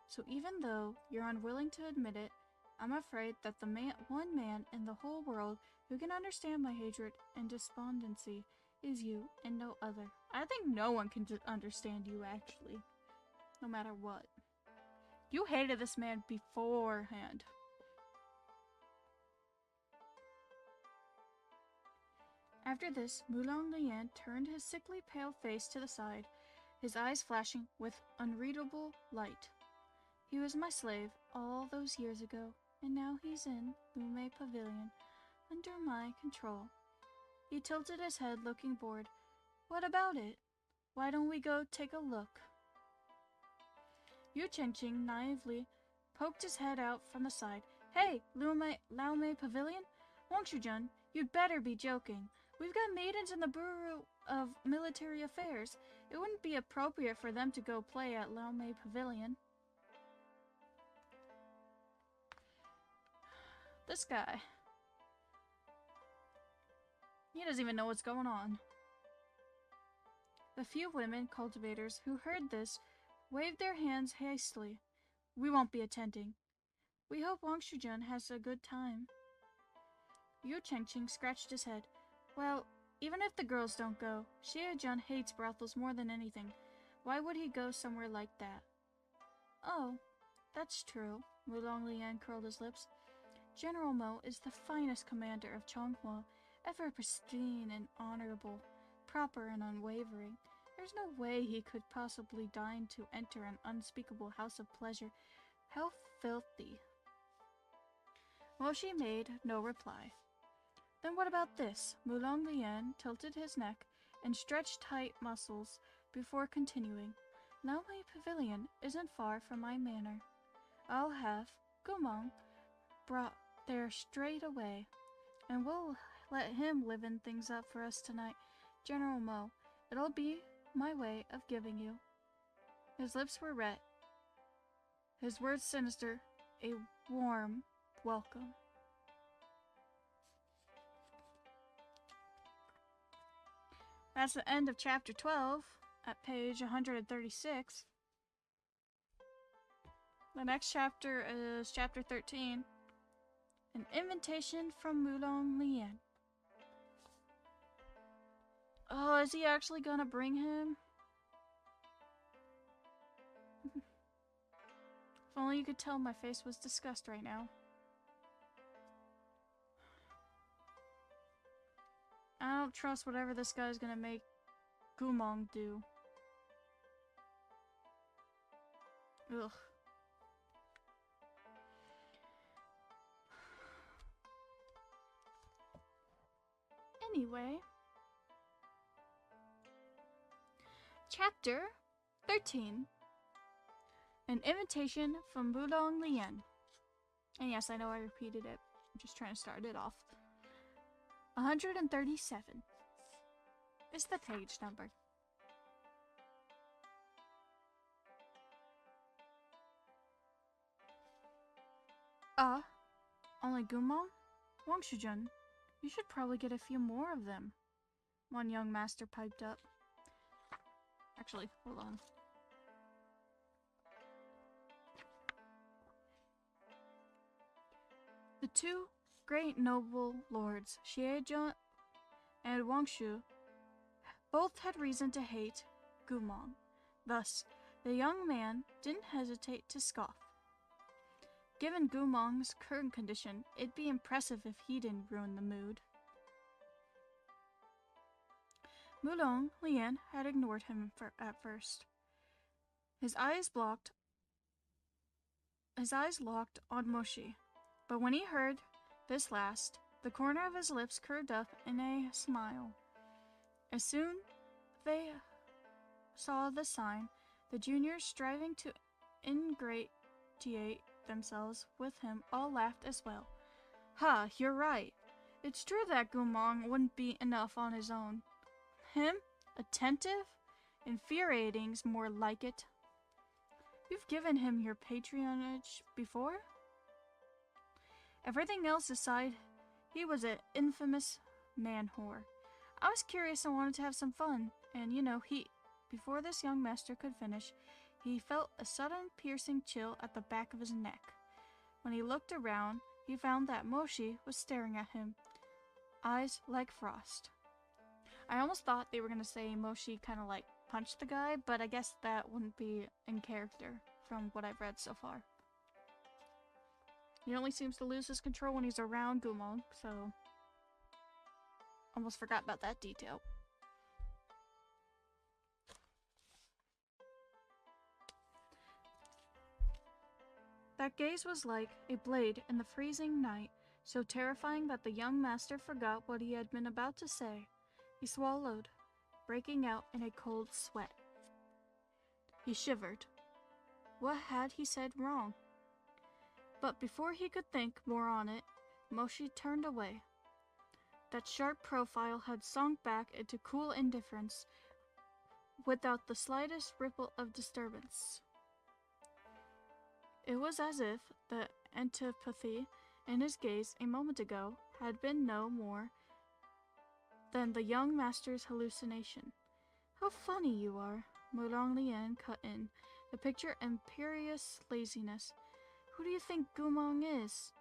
So even though you're unwilling to admit it, I'm afraid that the one man in the whole world who can understand my hatred and despondency is you and no other. I think no one can understand you, actually. No matter what. You hated this man beforehand. After this, Mulong Lian turned his sickly pale face to the side, his eyes flashing with unreadable light. He was my slave all those years ago, and now he's in Danmei Pavilion, under my control. He tilted his head, looking bored. What about it? Why don't we go take a look? Yu Cheng naively poked his head out from the side. Hey, Laomei Pavilion? Wangshu-jun, you'd better be joking. We've got maidens in the Bureau of Military Affairs. It wouldn't be appropriate for them to go play at Laomei Pavilion. This guy. He doesn't even know what's going on. The few women cultivators who heard this waved their hands hastily. We won't be attending. We hope Wangshu-jun has a good time. Yu Cheng scratched his head. Well, even if the girls don't go, Xiejun hates brothels more than anything. Why would he go somewhere like that? Oh, that's true. Mulong Lian curled his lips. General Mo is the finest commander of Chonghua, ever pristine and honorable, proper and unwavering. There's no way he could possibly deign to enter an unspeakable house of pleasure. How filthy. Moshi made no reply. Then what about this? Mulong Lian tilted his neck and stretched tight muscles before continuing. Now my pavilion isn't far from my manor. I'll have Gumong brought there straight away, and we'll let him liven things up for us tonight. General Mo, it'll be my way of giving you. His lips were red, his words sinister, a warm welcome. That's the end of chapter 12 at page 136. The next chapter is chapter 13, An Invitation from Mulong Lian. Oh, is he actually gonna bring him? If only you could tell my face was disgust right now. I don't trust whatever this guy's gonna make Gumong do. Ugh. Anyway. Chapter 13. An Invitation from Mulong Lian. And yes, I know I repeated it. I'm just trying to start it off. 137 is the page number. Only Gumong? Wangshu-jun, you should probably get a few more of them. One young master piped up. Actually, hold on. The two great noble lords, Xiejun and Wangshu, both had reason to hate Gumong. Thus, the young man didn't hesitate to scoff. Given Gumong's current condition, it'd be impressive if he didn't ruin the mood. Mulong Lian had ignored him at first. His eyes locked on Moshi, but when he heard this last, the corner of his lips curved up in a smile. As soon they saw the sign, the juniors striving to ingratiate themselves with him all laughed as well. Ha, you're right. It's true that Gumong wouldn't be enough on his own. Him? Attentive? Infuriating's more like it. You've given him your patronage before? Everything else aside, he was an infamous man-whore. I was curious and wanted to have some fun, and before this young master could finish, he felt a sudden piercing chill at the back of his neck. When he looked around, he found that Moshi was staring at him, eyes like frost. I almost thought they were going to say Moshi kind of like punched the guy, but I guess that wouldn't be in character from what I've read so far. He only seems to lose his control when he's around Gumong, so almost forgot about that detail. That gaze was like a blade in the freezing night, so terrifying that the young master forgot what he had been about to say. He swallowed, breaking out in a cold sweat. He shivered. What had he said wrong? But before he could think more on it, Moshi turned away. That sharp profile had sunk back into cool indifference, without the slightest ripple of disturbance. It was as if the antipathy in his gaze a moment ago had been no more than the young master's hallucination. How funny you are, Mulong Lian cut in, to picture imperious laziness. Who do you think Gumong is?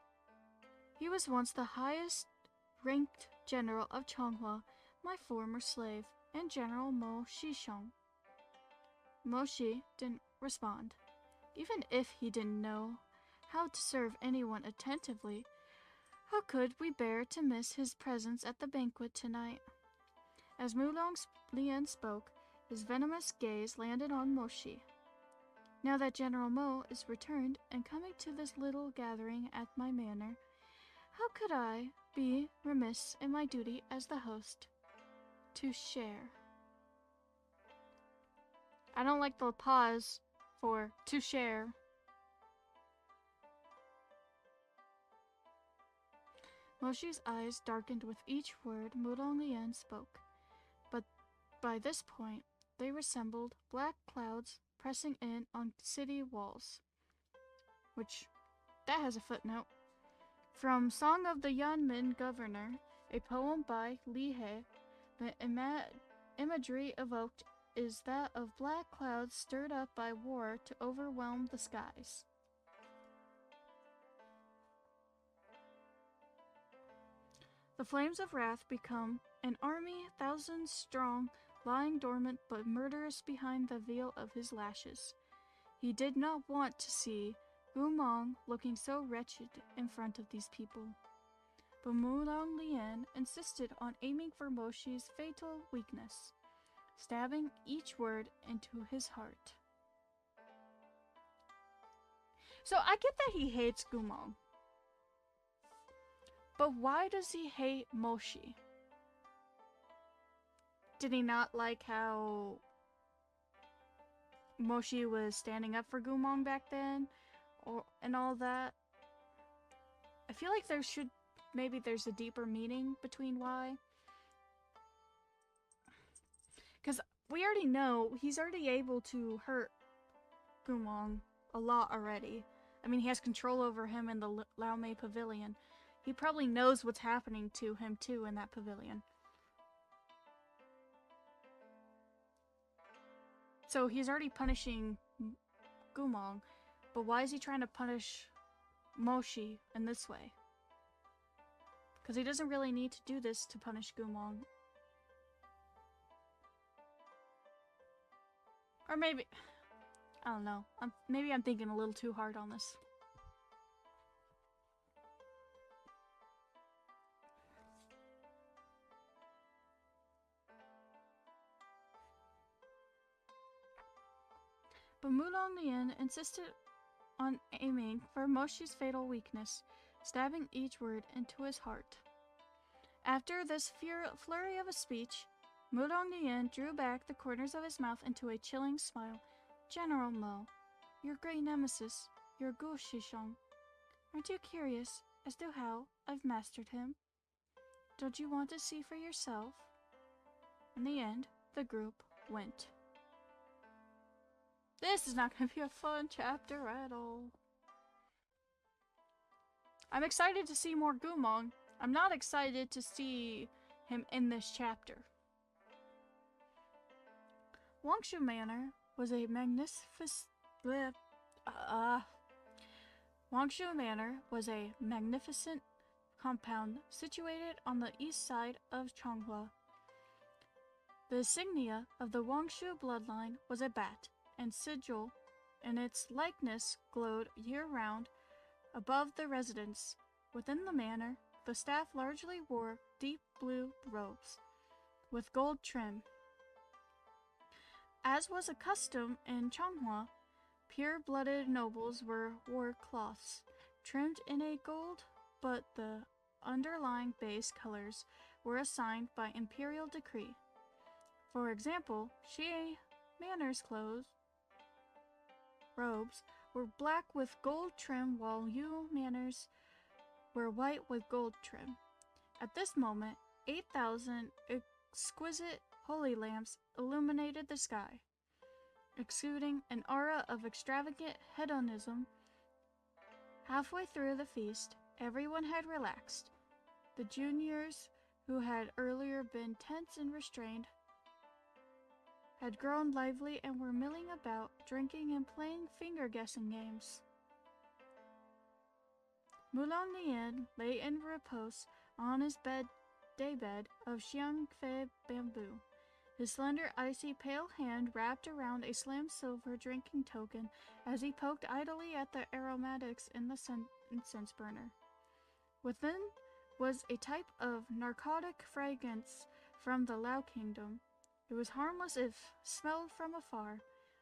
He was once the highest-ranked general of Changhua, my former slave, and General Mo Shishong. Moshi didn't respond. Even if he didn't know how to serve anyone attentively, how could we bear to miss his presence at the banquet tonight? As Mulong Lian spoke, his venomous gaze landed on Moshi. Now that General Mo is returned and coming to this little gathering at my manor, How could I be remiss in my duty as the host? To share. I don't like the pause for to share. Moshi's eyes darkened with each word Mudong spoke, but by this point they resembled black clouds pressing in on city walls. Which, that has a footnote. From Song of the Yanmin Governor, a poem by Li He, the imagery evoked is that of black clouds stirred up by war to overwhelm the skies. The flames of wrath become an army 1,000 strong, lying dormant but murderous behind the veil of his lashes. He did not want to see Gumong looking so wretched in front of these people. But Mudong Lian insisted on aiming for Moshi's fatal weakness, stabbing each word into his heart. So I get that he hates Gumong. But why does he hate Moshi? Did he not like how Moshi was standing up for Gumong back then? And all that? I feel like maybe there's a deeper meaning between why. Because we already know he's already able to hurt Gumong a lot already. I mean, he has control over him in the Laomei Pavilion. He probably knows what's happening to him too in that pavilion. So he's already punishing Gumong, but why is he trying to punish Moshi in this way? Because he doesn't really need to do this to punish Gumong. Or maybe, I don't know. Maybe I'm thinking a little too hard on this. But Mudong Lian insisted on aiming for Moshi's fatal weakness, stabbing each word into his heart. After this flurry of a speech, Mudong Lian drew back the corners of his mouth into a chilling smile. General Mo, your great nemesis, your guoshi, aren't you curious as to how I've mastered him? Don't you want to see for yourself? In the end, the group went. This is not going to be a fun chapter at all. I'm excited to see more Gumong. I'm not excited to see him in this chapter. Wangshu Manor was a magnificent compound situated on the east side of Changhua. The insignia of the Wangshu bloodline was a bat, and sigil and its likeness glowed year-round above the residence. Within the manor, the staff largely wore deep blue robes with gold trim. As was a custom in Changhua, pure-blooded nobles wore cloths trimmed in a gold, but the underlying base colors were assigned by imperial decree. For example, Xie Manor's robes were black with gold trim, while YUWU Manor's were white with gold trim. At this moment, 8,000 exquisite holy lamps illuminated the sky, exuding an aura of extravagant hedonism. Halfway through the feast, everyone had relaxed. The juniors, who had earlier been tense and restrained, had grown lively and were milling about, drinking and playing finger-guessing games. Mudong Lian lay in repose on his daybed of xiangfei bamboo, his slender, icy, pale hand wrapped around a slim silver drinking token as he poked idly at the aromatics in the incense burner. Within was a type of narcotic fragrance from the Lao Kingdom. It was harmless if smelled from afar,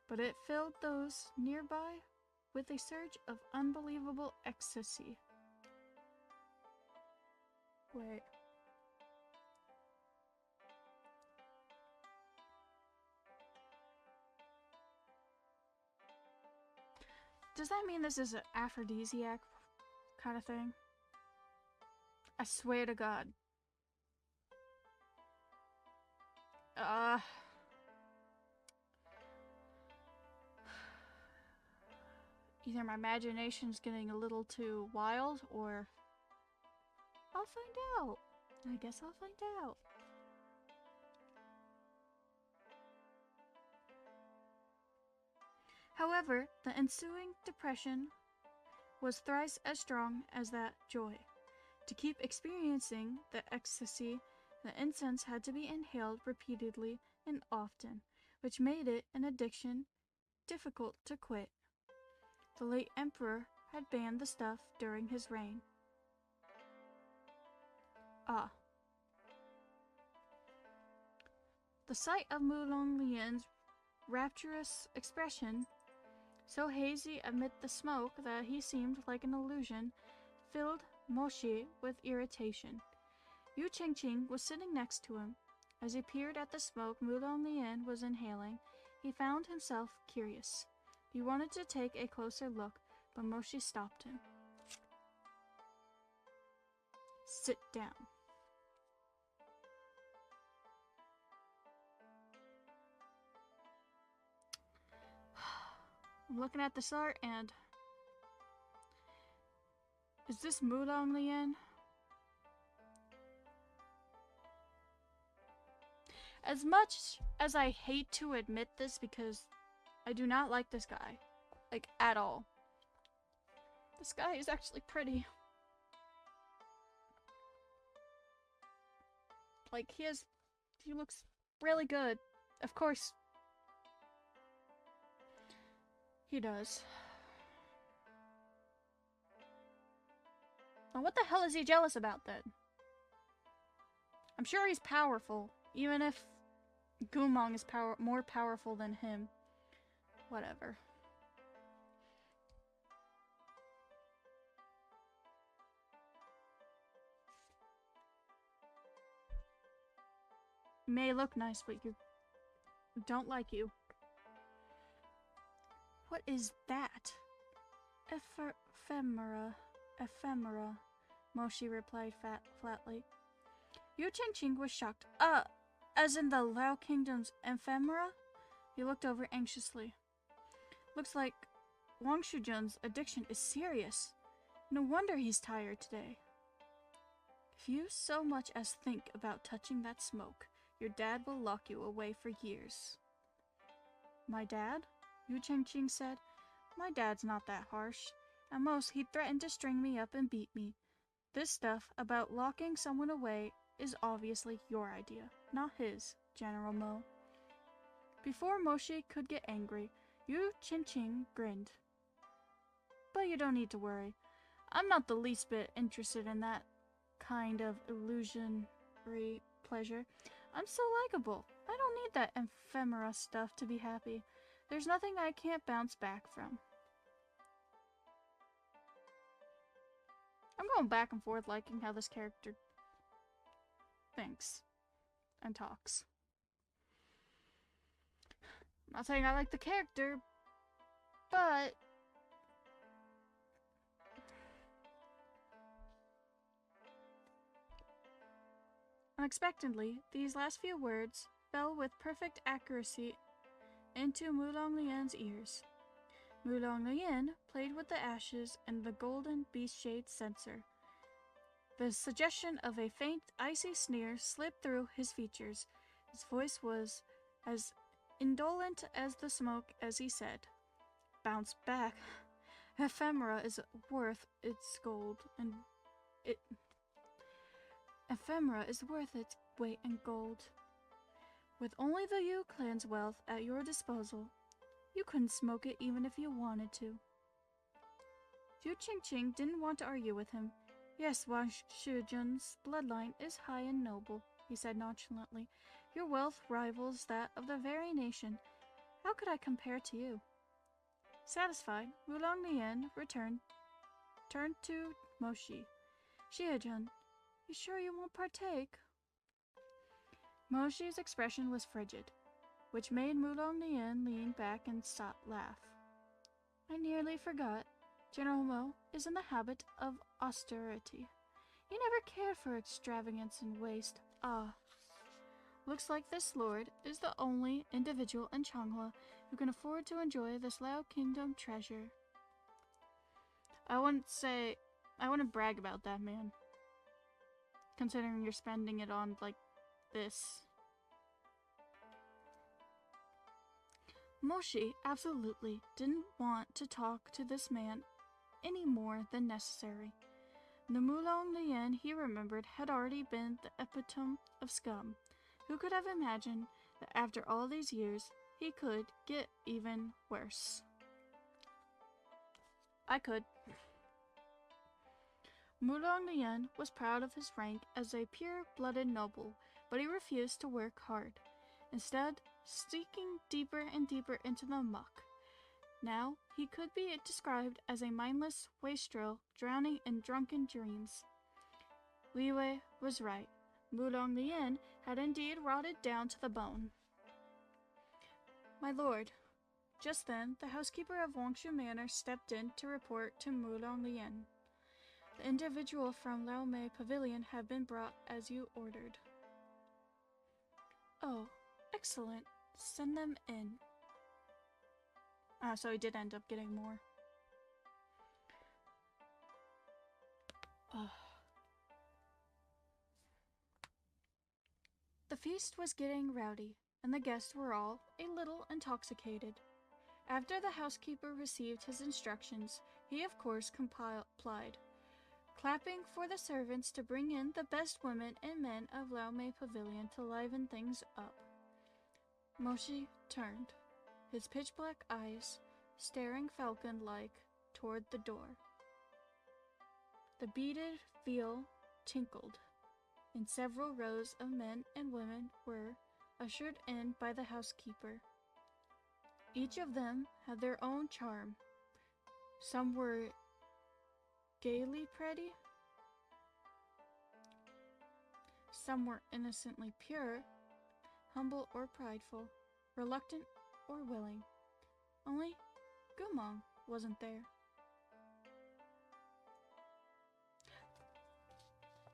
but it filled those nearby with a surge of unbelievable ecstasy. Wait. Does that mean this is an aphrodisiac kind of thing? I swear to God. Either my imagination's getting a little too wild, or I'll find out. I guess I'll find out. However, the ensuing depression was thrice as strong as that joy. To keep experiencing the ecstasy, the incense had to be inhaled repeatedly and often, which made it an addiction difficult to quit. The late emperor had banned the stuff during his reign. The sight of Mulong Lian's rapturous expression, so hazy amid the smoke that he seemed like an illusion, filled Moshi with irritation. Yu Qingqing was sitting next to him. As he peered at the smoke Mulong Lian was inhaling, he found himself curious. He wanted to take a closer look, but Moshi stopped him. Sit down. I'm looking at this art and... Is this Mulong Lian? As much as I hate to admit this because I do not like this guy. Like, at all. This guy is actually pretty. Like, he looks really good. Of course. He does. Now what the hell is he jealous about then? I'm sure he's powerful, even if Gumong is more powerful than him. Whatever. You may look nice, but you don't like you. What is that? Ephemera, Moshi replied flatly. Yu Qingqing was shocked. As in the Lao Kingdom's ephemera? He looked over anxiously. Looks like Wang Shujun's addiction is serious. No wonder he's tired today. If you so much as think about touching that smoke, your dad will lock you away for years. My dad? Yu Qingqing said. My dad's not that harsh. At most, he'd threaten to string me up and beat me. This stuff about locking someone away is obviously your idea, not his, General Mo. Before Moshi could get angry, Yu Qingqing grinned. But you don't need to worry. I'm not the least bit interested in that kind of illusionary pleasure. I'm so likable. I don't need that ephemera stuff to be happy. There's nothing I can't bounce back from. I'm going back and forth liking how this character thinks and talks. I'm not saying I like the character, but unexpectedly, these last few words fell with perfect accuracy into Mulong Lian's ears. Mulong Lian played with the ashes and the golden beast-shade censer. The suggestion of a faint, icy sneer slipped through his features. His voice was as indolent as the smoke as he said, "Bounce back. Ephemera is worth its gold, and Ephemera is worth its weight in gold. With only the Yu clan's wealth at your disposal, you couldn't smoke it even if you wanted to." Yu Qingqing didn't want to argue with him. Yes, Wang Shujun's bloodline is high and noble, he said nonchalantly. Your wealth rivals that of the very nation. How could I compare to you? Satisfied, Mulong Lian turned to Moshi. Shiajun, You sure you won't partake? Moshi's expression was frigid, which made Mulong Nian lean back and laugh. I nearly forgot. General Mo is in the habit of austerity. He never cared for extravagance and waste. Ah. Looks like this lord is the only individual in Changhua who can afford to enjoy this Lao Kingdom treasure. I wouldn't brag about that, man. Considering you're spending it on, like, this. Moshi absolutely didn't want to talk to this man any more than necessary. The Mulong Lian he remembered had already been the epitome of scum. Who could have imagined that after all these years, he could get even worse? I could. Mulong Lian was proud of his rank as a pure-blooded noble, but he refused to work hard, instead sinking deeper and deeper into the muck. Now he could be described as a mindless wastrel drowning in drunken dreams. Liwei was right. Mulong Lian had indeed rotted down to the bone. My lord. Just then, the housekeeper of Wangshu Manor stepped in to report to Mulong Lian. The individual from Laomei Pavilion had been brought as you ordered. Oh, excellent. Send them in. So he did end up getting more. The feast was getting rowdy, and the guests were all a little intoxicated. After the housekeeper received his instructions, he of course complied, clapping for the servants to bring in the best women and men of Laomei Pavilion to liven things up. Moshi turned, his pitch-black eyes staring falcon-like toward the door. The beaded veil tinkled, and several rows of men and women were ushered in by the housekeeper. Each of them had their own charm. Some were gaily pretty, some were innocently pure, humble or prideful, reluctant or willing. Only Gumong wasn't there.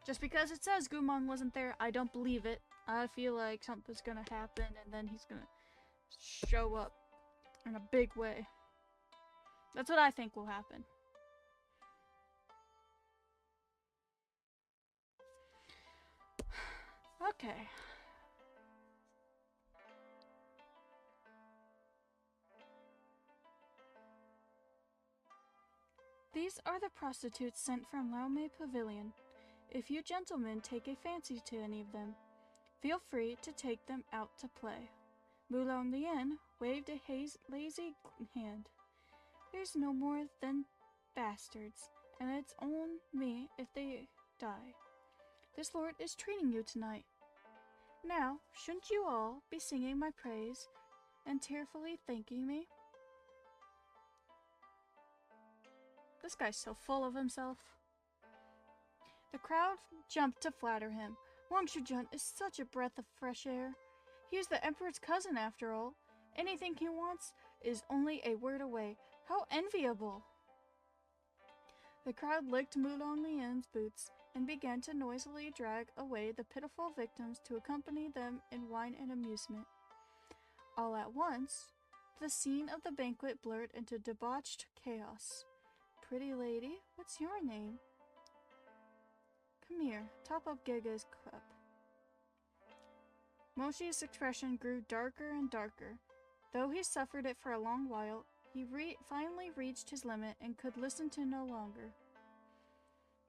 Just because it says Gumong wasn't there, I don't believe it. I feel like something's gonna happen and then he's gonna show up in a big way. That's what I think will happen. Okay. These are the prostitutes sent from Laomei Pavilion. If you gentlemen take a fancy to any of them, feel free to take them out to play. Mulong Lian waved a lazy hand. There's no more than bastards, and it's on me if they die. This lord is treating you tonight. Now, shouldn't you all be singing my praise and tearfully thanking me? This guy's so full of himself. The crowd jumped to flatter him. Wang Shujun is such a breath of fresh air. He is the Emperor's cousin, after all. Anything he wants is only a word away. How enviable! The crowd licked Mulong Lian's boots and began to noisily drag away the pitiful victims to accompany them in wine and amusement. All at once, the scene of the banquet blurred into debauched chaos. Pretty lady, what's your name? Come here, top up Gega's cup. Moshi's expression grew darker and darker. Though he suffered it for a long while, he finally reached his limit and could listen to no longer.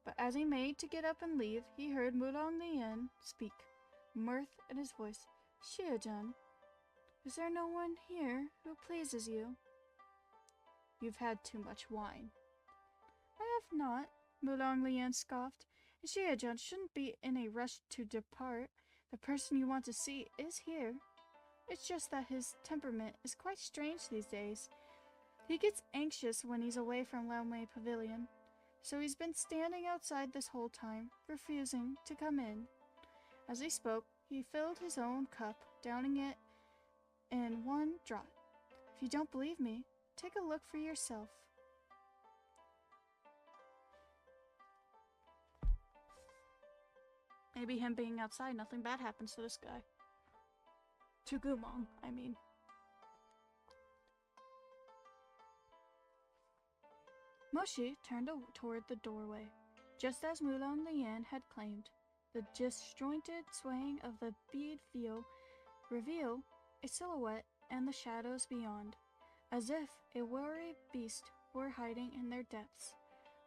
But as he made to get up and leave, he heard Mulong Lian speak, mirth in his voice. Xie-jun, is there no one here who pleases you? You've had too much wine. I have not, Mulong Lian scoffed. Xie-jun shouldn't be in a rush to depart. The person you want to see is here. It's just that his temperament is quite strange these days. He gets anxious when he's away from Laomei Pavilion. So he's been standing outside this whole time, refusing to come in. As he spoke, he filled his own cup, downing it in one draught. If you don't believe me, take a look for yourself. Maybe him being outside, nothing bad happens to this guy. To Gumong, I mean. Moshi turned toward the doorway, just as Mulan Lian had claimed. The disjointed swaying of the bead reveal a silhouette and the shadows beyond, as if a wary beast were hiding in their depths,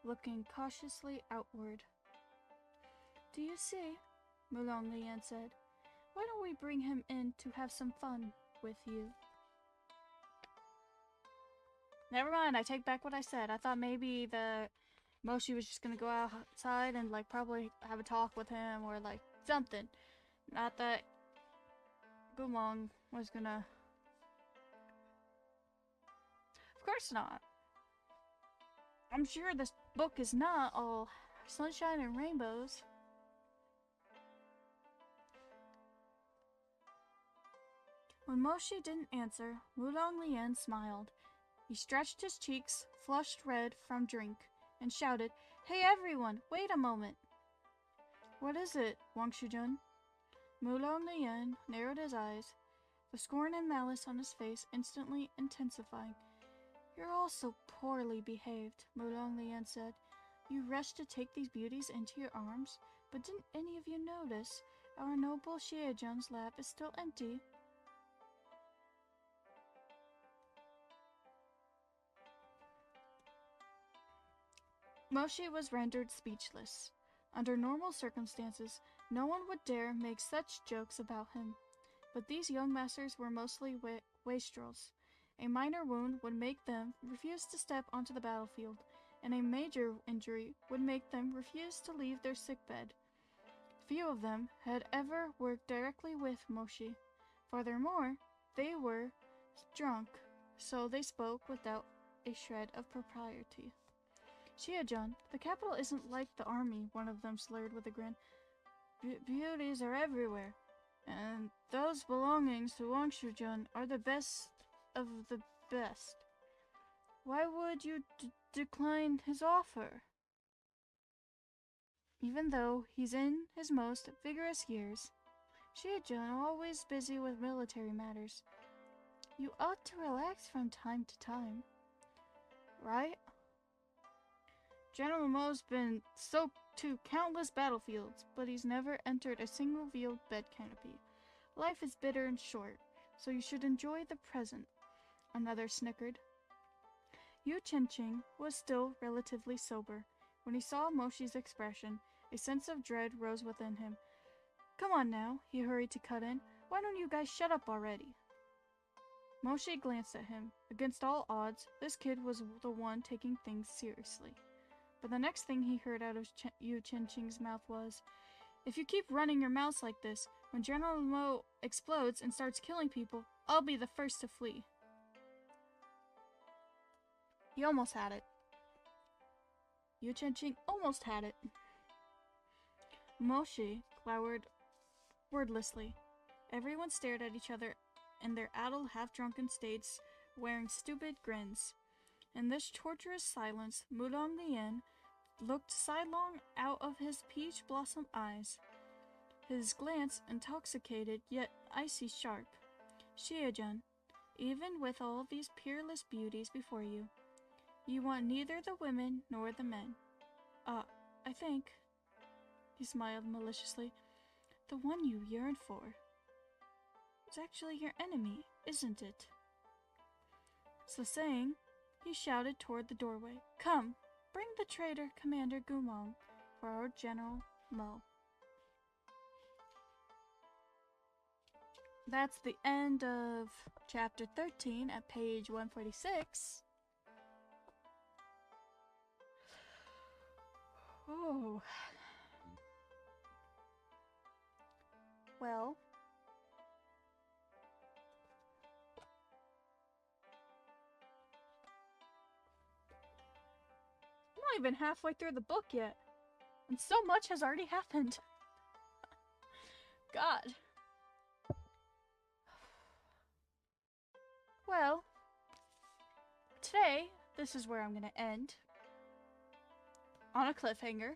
looking cautiously outward. Do you see? Mulan Lian said. Why don't we bring him in to have some fun with you? Never mind, I take back what I said. I thought maybe the Moshi was just gonna go outside and like probably have a talk with him or like something. Not that Gumong was gonna... Of course not. I'm sure this book is not all sunshine and rainbows. When Moshi didn't answer, Mulan Lian smiled. He stretched his cheeks, flushed red from drink, and shouted, Hey everyone, wait a moment! What is it, Wang Shujun? Mulan Lian narrowed his eyes, the scorn and malice on his face instantly intensifying. You're all so poorly behaved, Mulan Lian said. You rushed to take these beauties into your arms, but didn't any of you notice our noble Xiejun's lap is still empty? Moshi was rendered speechless. Under normal circumstances, no one would dare make such jokes about him. But these young masters were mostly wastrels. A minor wound would make them refuse to step onto the battlefield, and a major injury would make them refuse to leave their sickbed. Few of them had ever worked directly with Moshi. Furthermore, they were drunk, so they spoke without a shred of propriety. Xiejun, the capital isn't like the army, one of them slurred with a grin. Beauties are everywhere, and those belonging to Wang Shujun are the best of the best. Why would you decline his offer? Even though he's in his most vigorous years, Xiejun always busy with military matters. You ought to relax from time to time, right? General Mo's been soaked to countless battlefields, but he's never entered a single veiled bed canopy. Life is bitter and short, so you should enjoy the present. Another snickered. Yu Chenqing was still relatively sober. When he saw Moshi's expression, a sense of dread rose within him. Come on now, he hurried to cut in. Why don't you guys shut up already? Moshi glanced at him. Against all odds, this kid was the one taking things seriously. But the next thing he heard out of Yu Chenqing's mouth was, If you keep running your mouths like this, when General Mo explodes and starts killing people, I'll be the first to flee. He almost had it. Yu Chenqing almost had it. Moshi glowered wordlessly. Everyone stared at each other in their addled, half-drunken states, wearing stupid grins. In this torturous silence, Mulan Lian looked sidelong out of his peach blossom eyes, his glance intoxicated yet icy sharp. Xiejun, even with all these peerless beauties before you, you want neither the women nor the men. I think, he smiled maliciously, the one you yearn for is actually your enemy, isn't it? So saying, he shouted toward the doorway, Come, bring the traitor Commander Gumong for our General Mo. That's the end of chapter 13 at page 146. Oh. Well. not even halfway through the book yet. And so much has already happened. God. Well, today, this is where I'm gonna end. On a cliffhanger.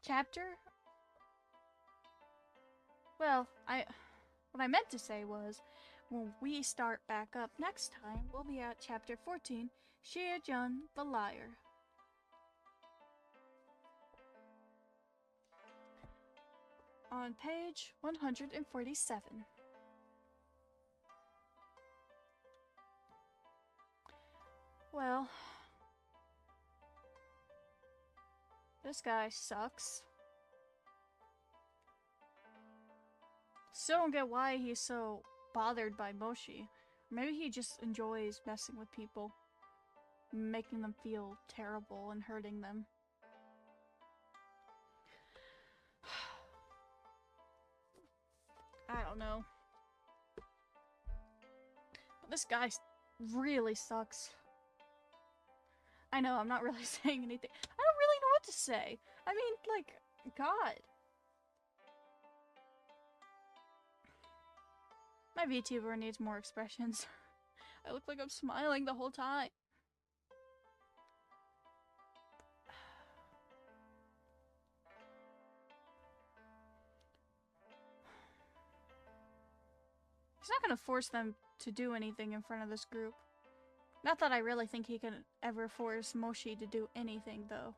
Chapter? Well, what I meant to say was, when we start back up next time, we'll be at chapter 14, Shia-jun the Liar. On page 147. Well, this guy sucks. Still don't get why he's so bothered by Moshi. Maybe he just enjoys messing with people, making them feel terrible and hurting them. I don't know. But this guy really sucks. I know, I'm not really saying anything. I don't really know what to say. I mean, like, God. My VTuber needs more expressions. I look like I'm smiling the whole time. He's not gonna force them to do anything in front of this group. Not that I really think he can ever force Moshi to do anything, though.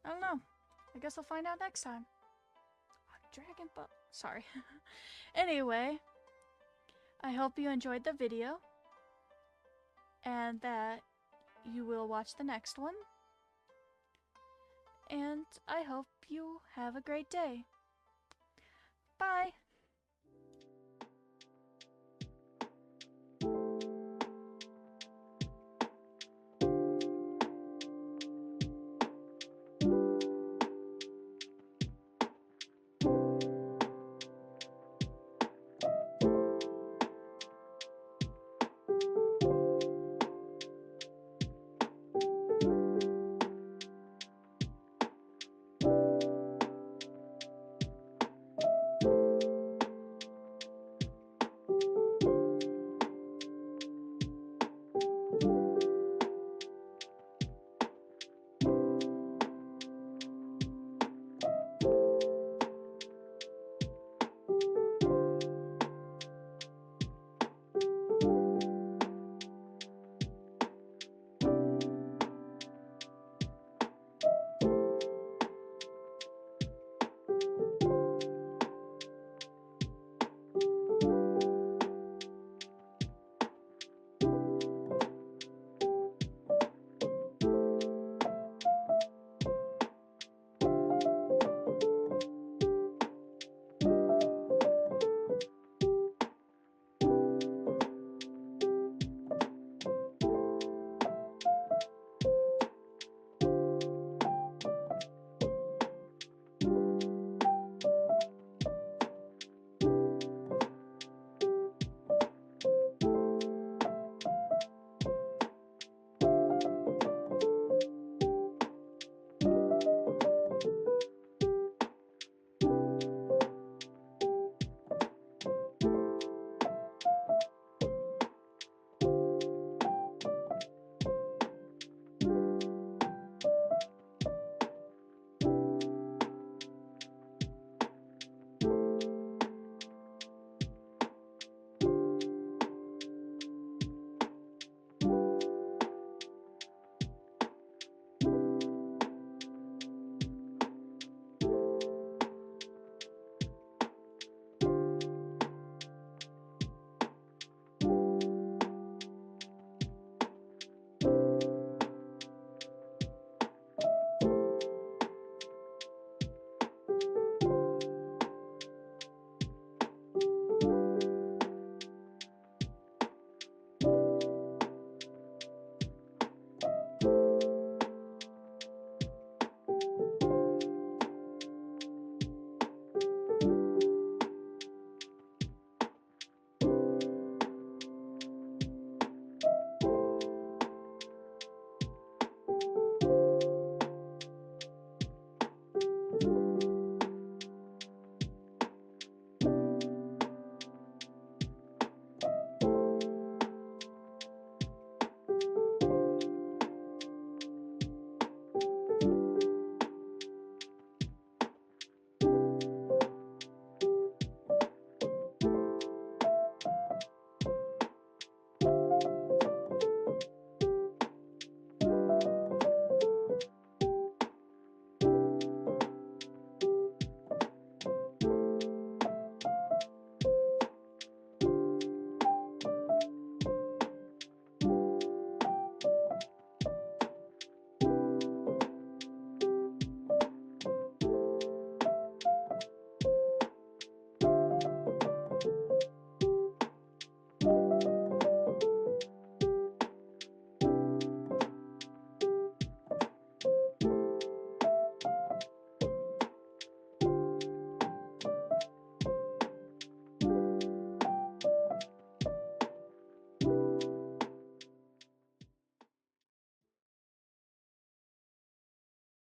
I don't know. I guess I'll find out next time. Dragon Ball. Sorry. Anyway, I hope you enjoyed the video. And that you will watch the next one. And I hope you have a great day. Bye!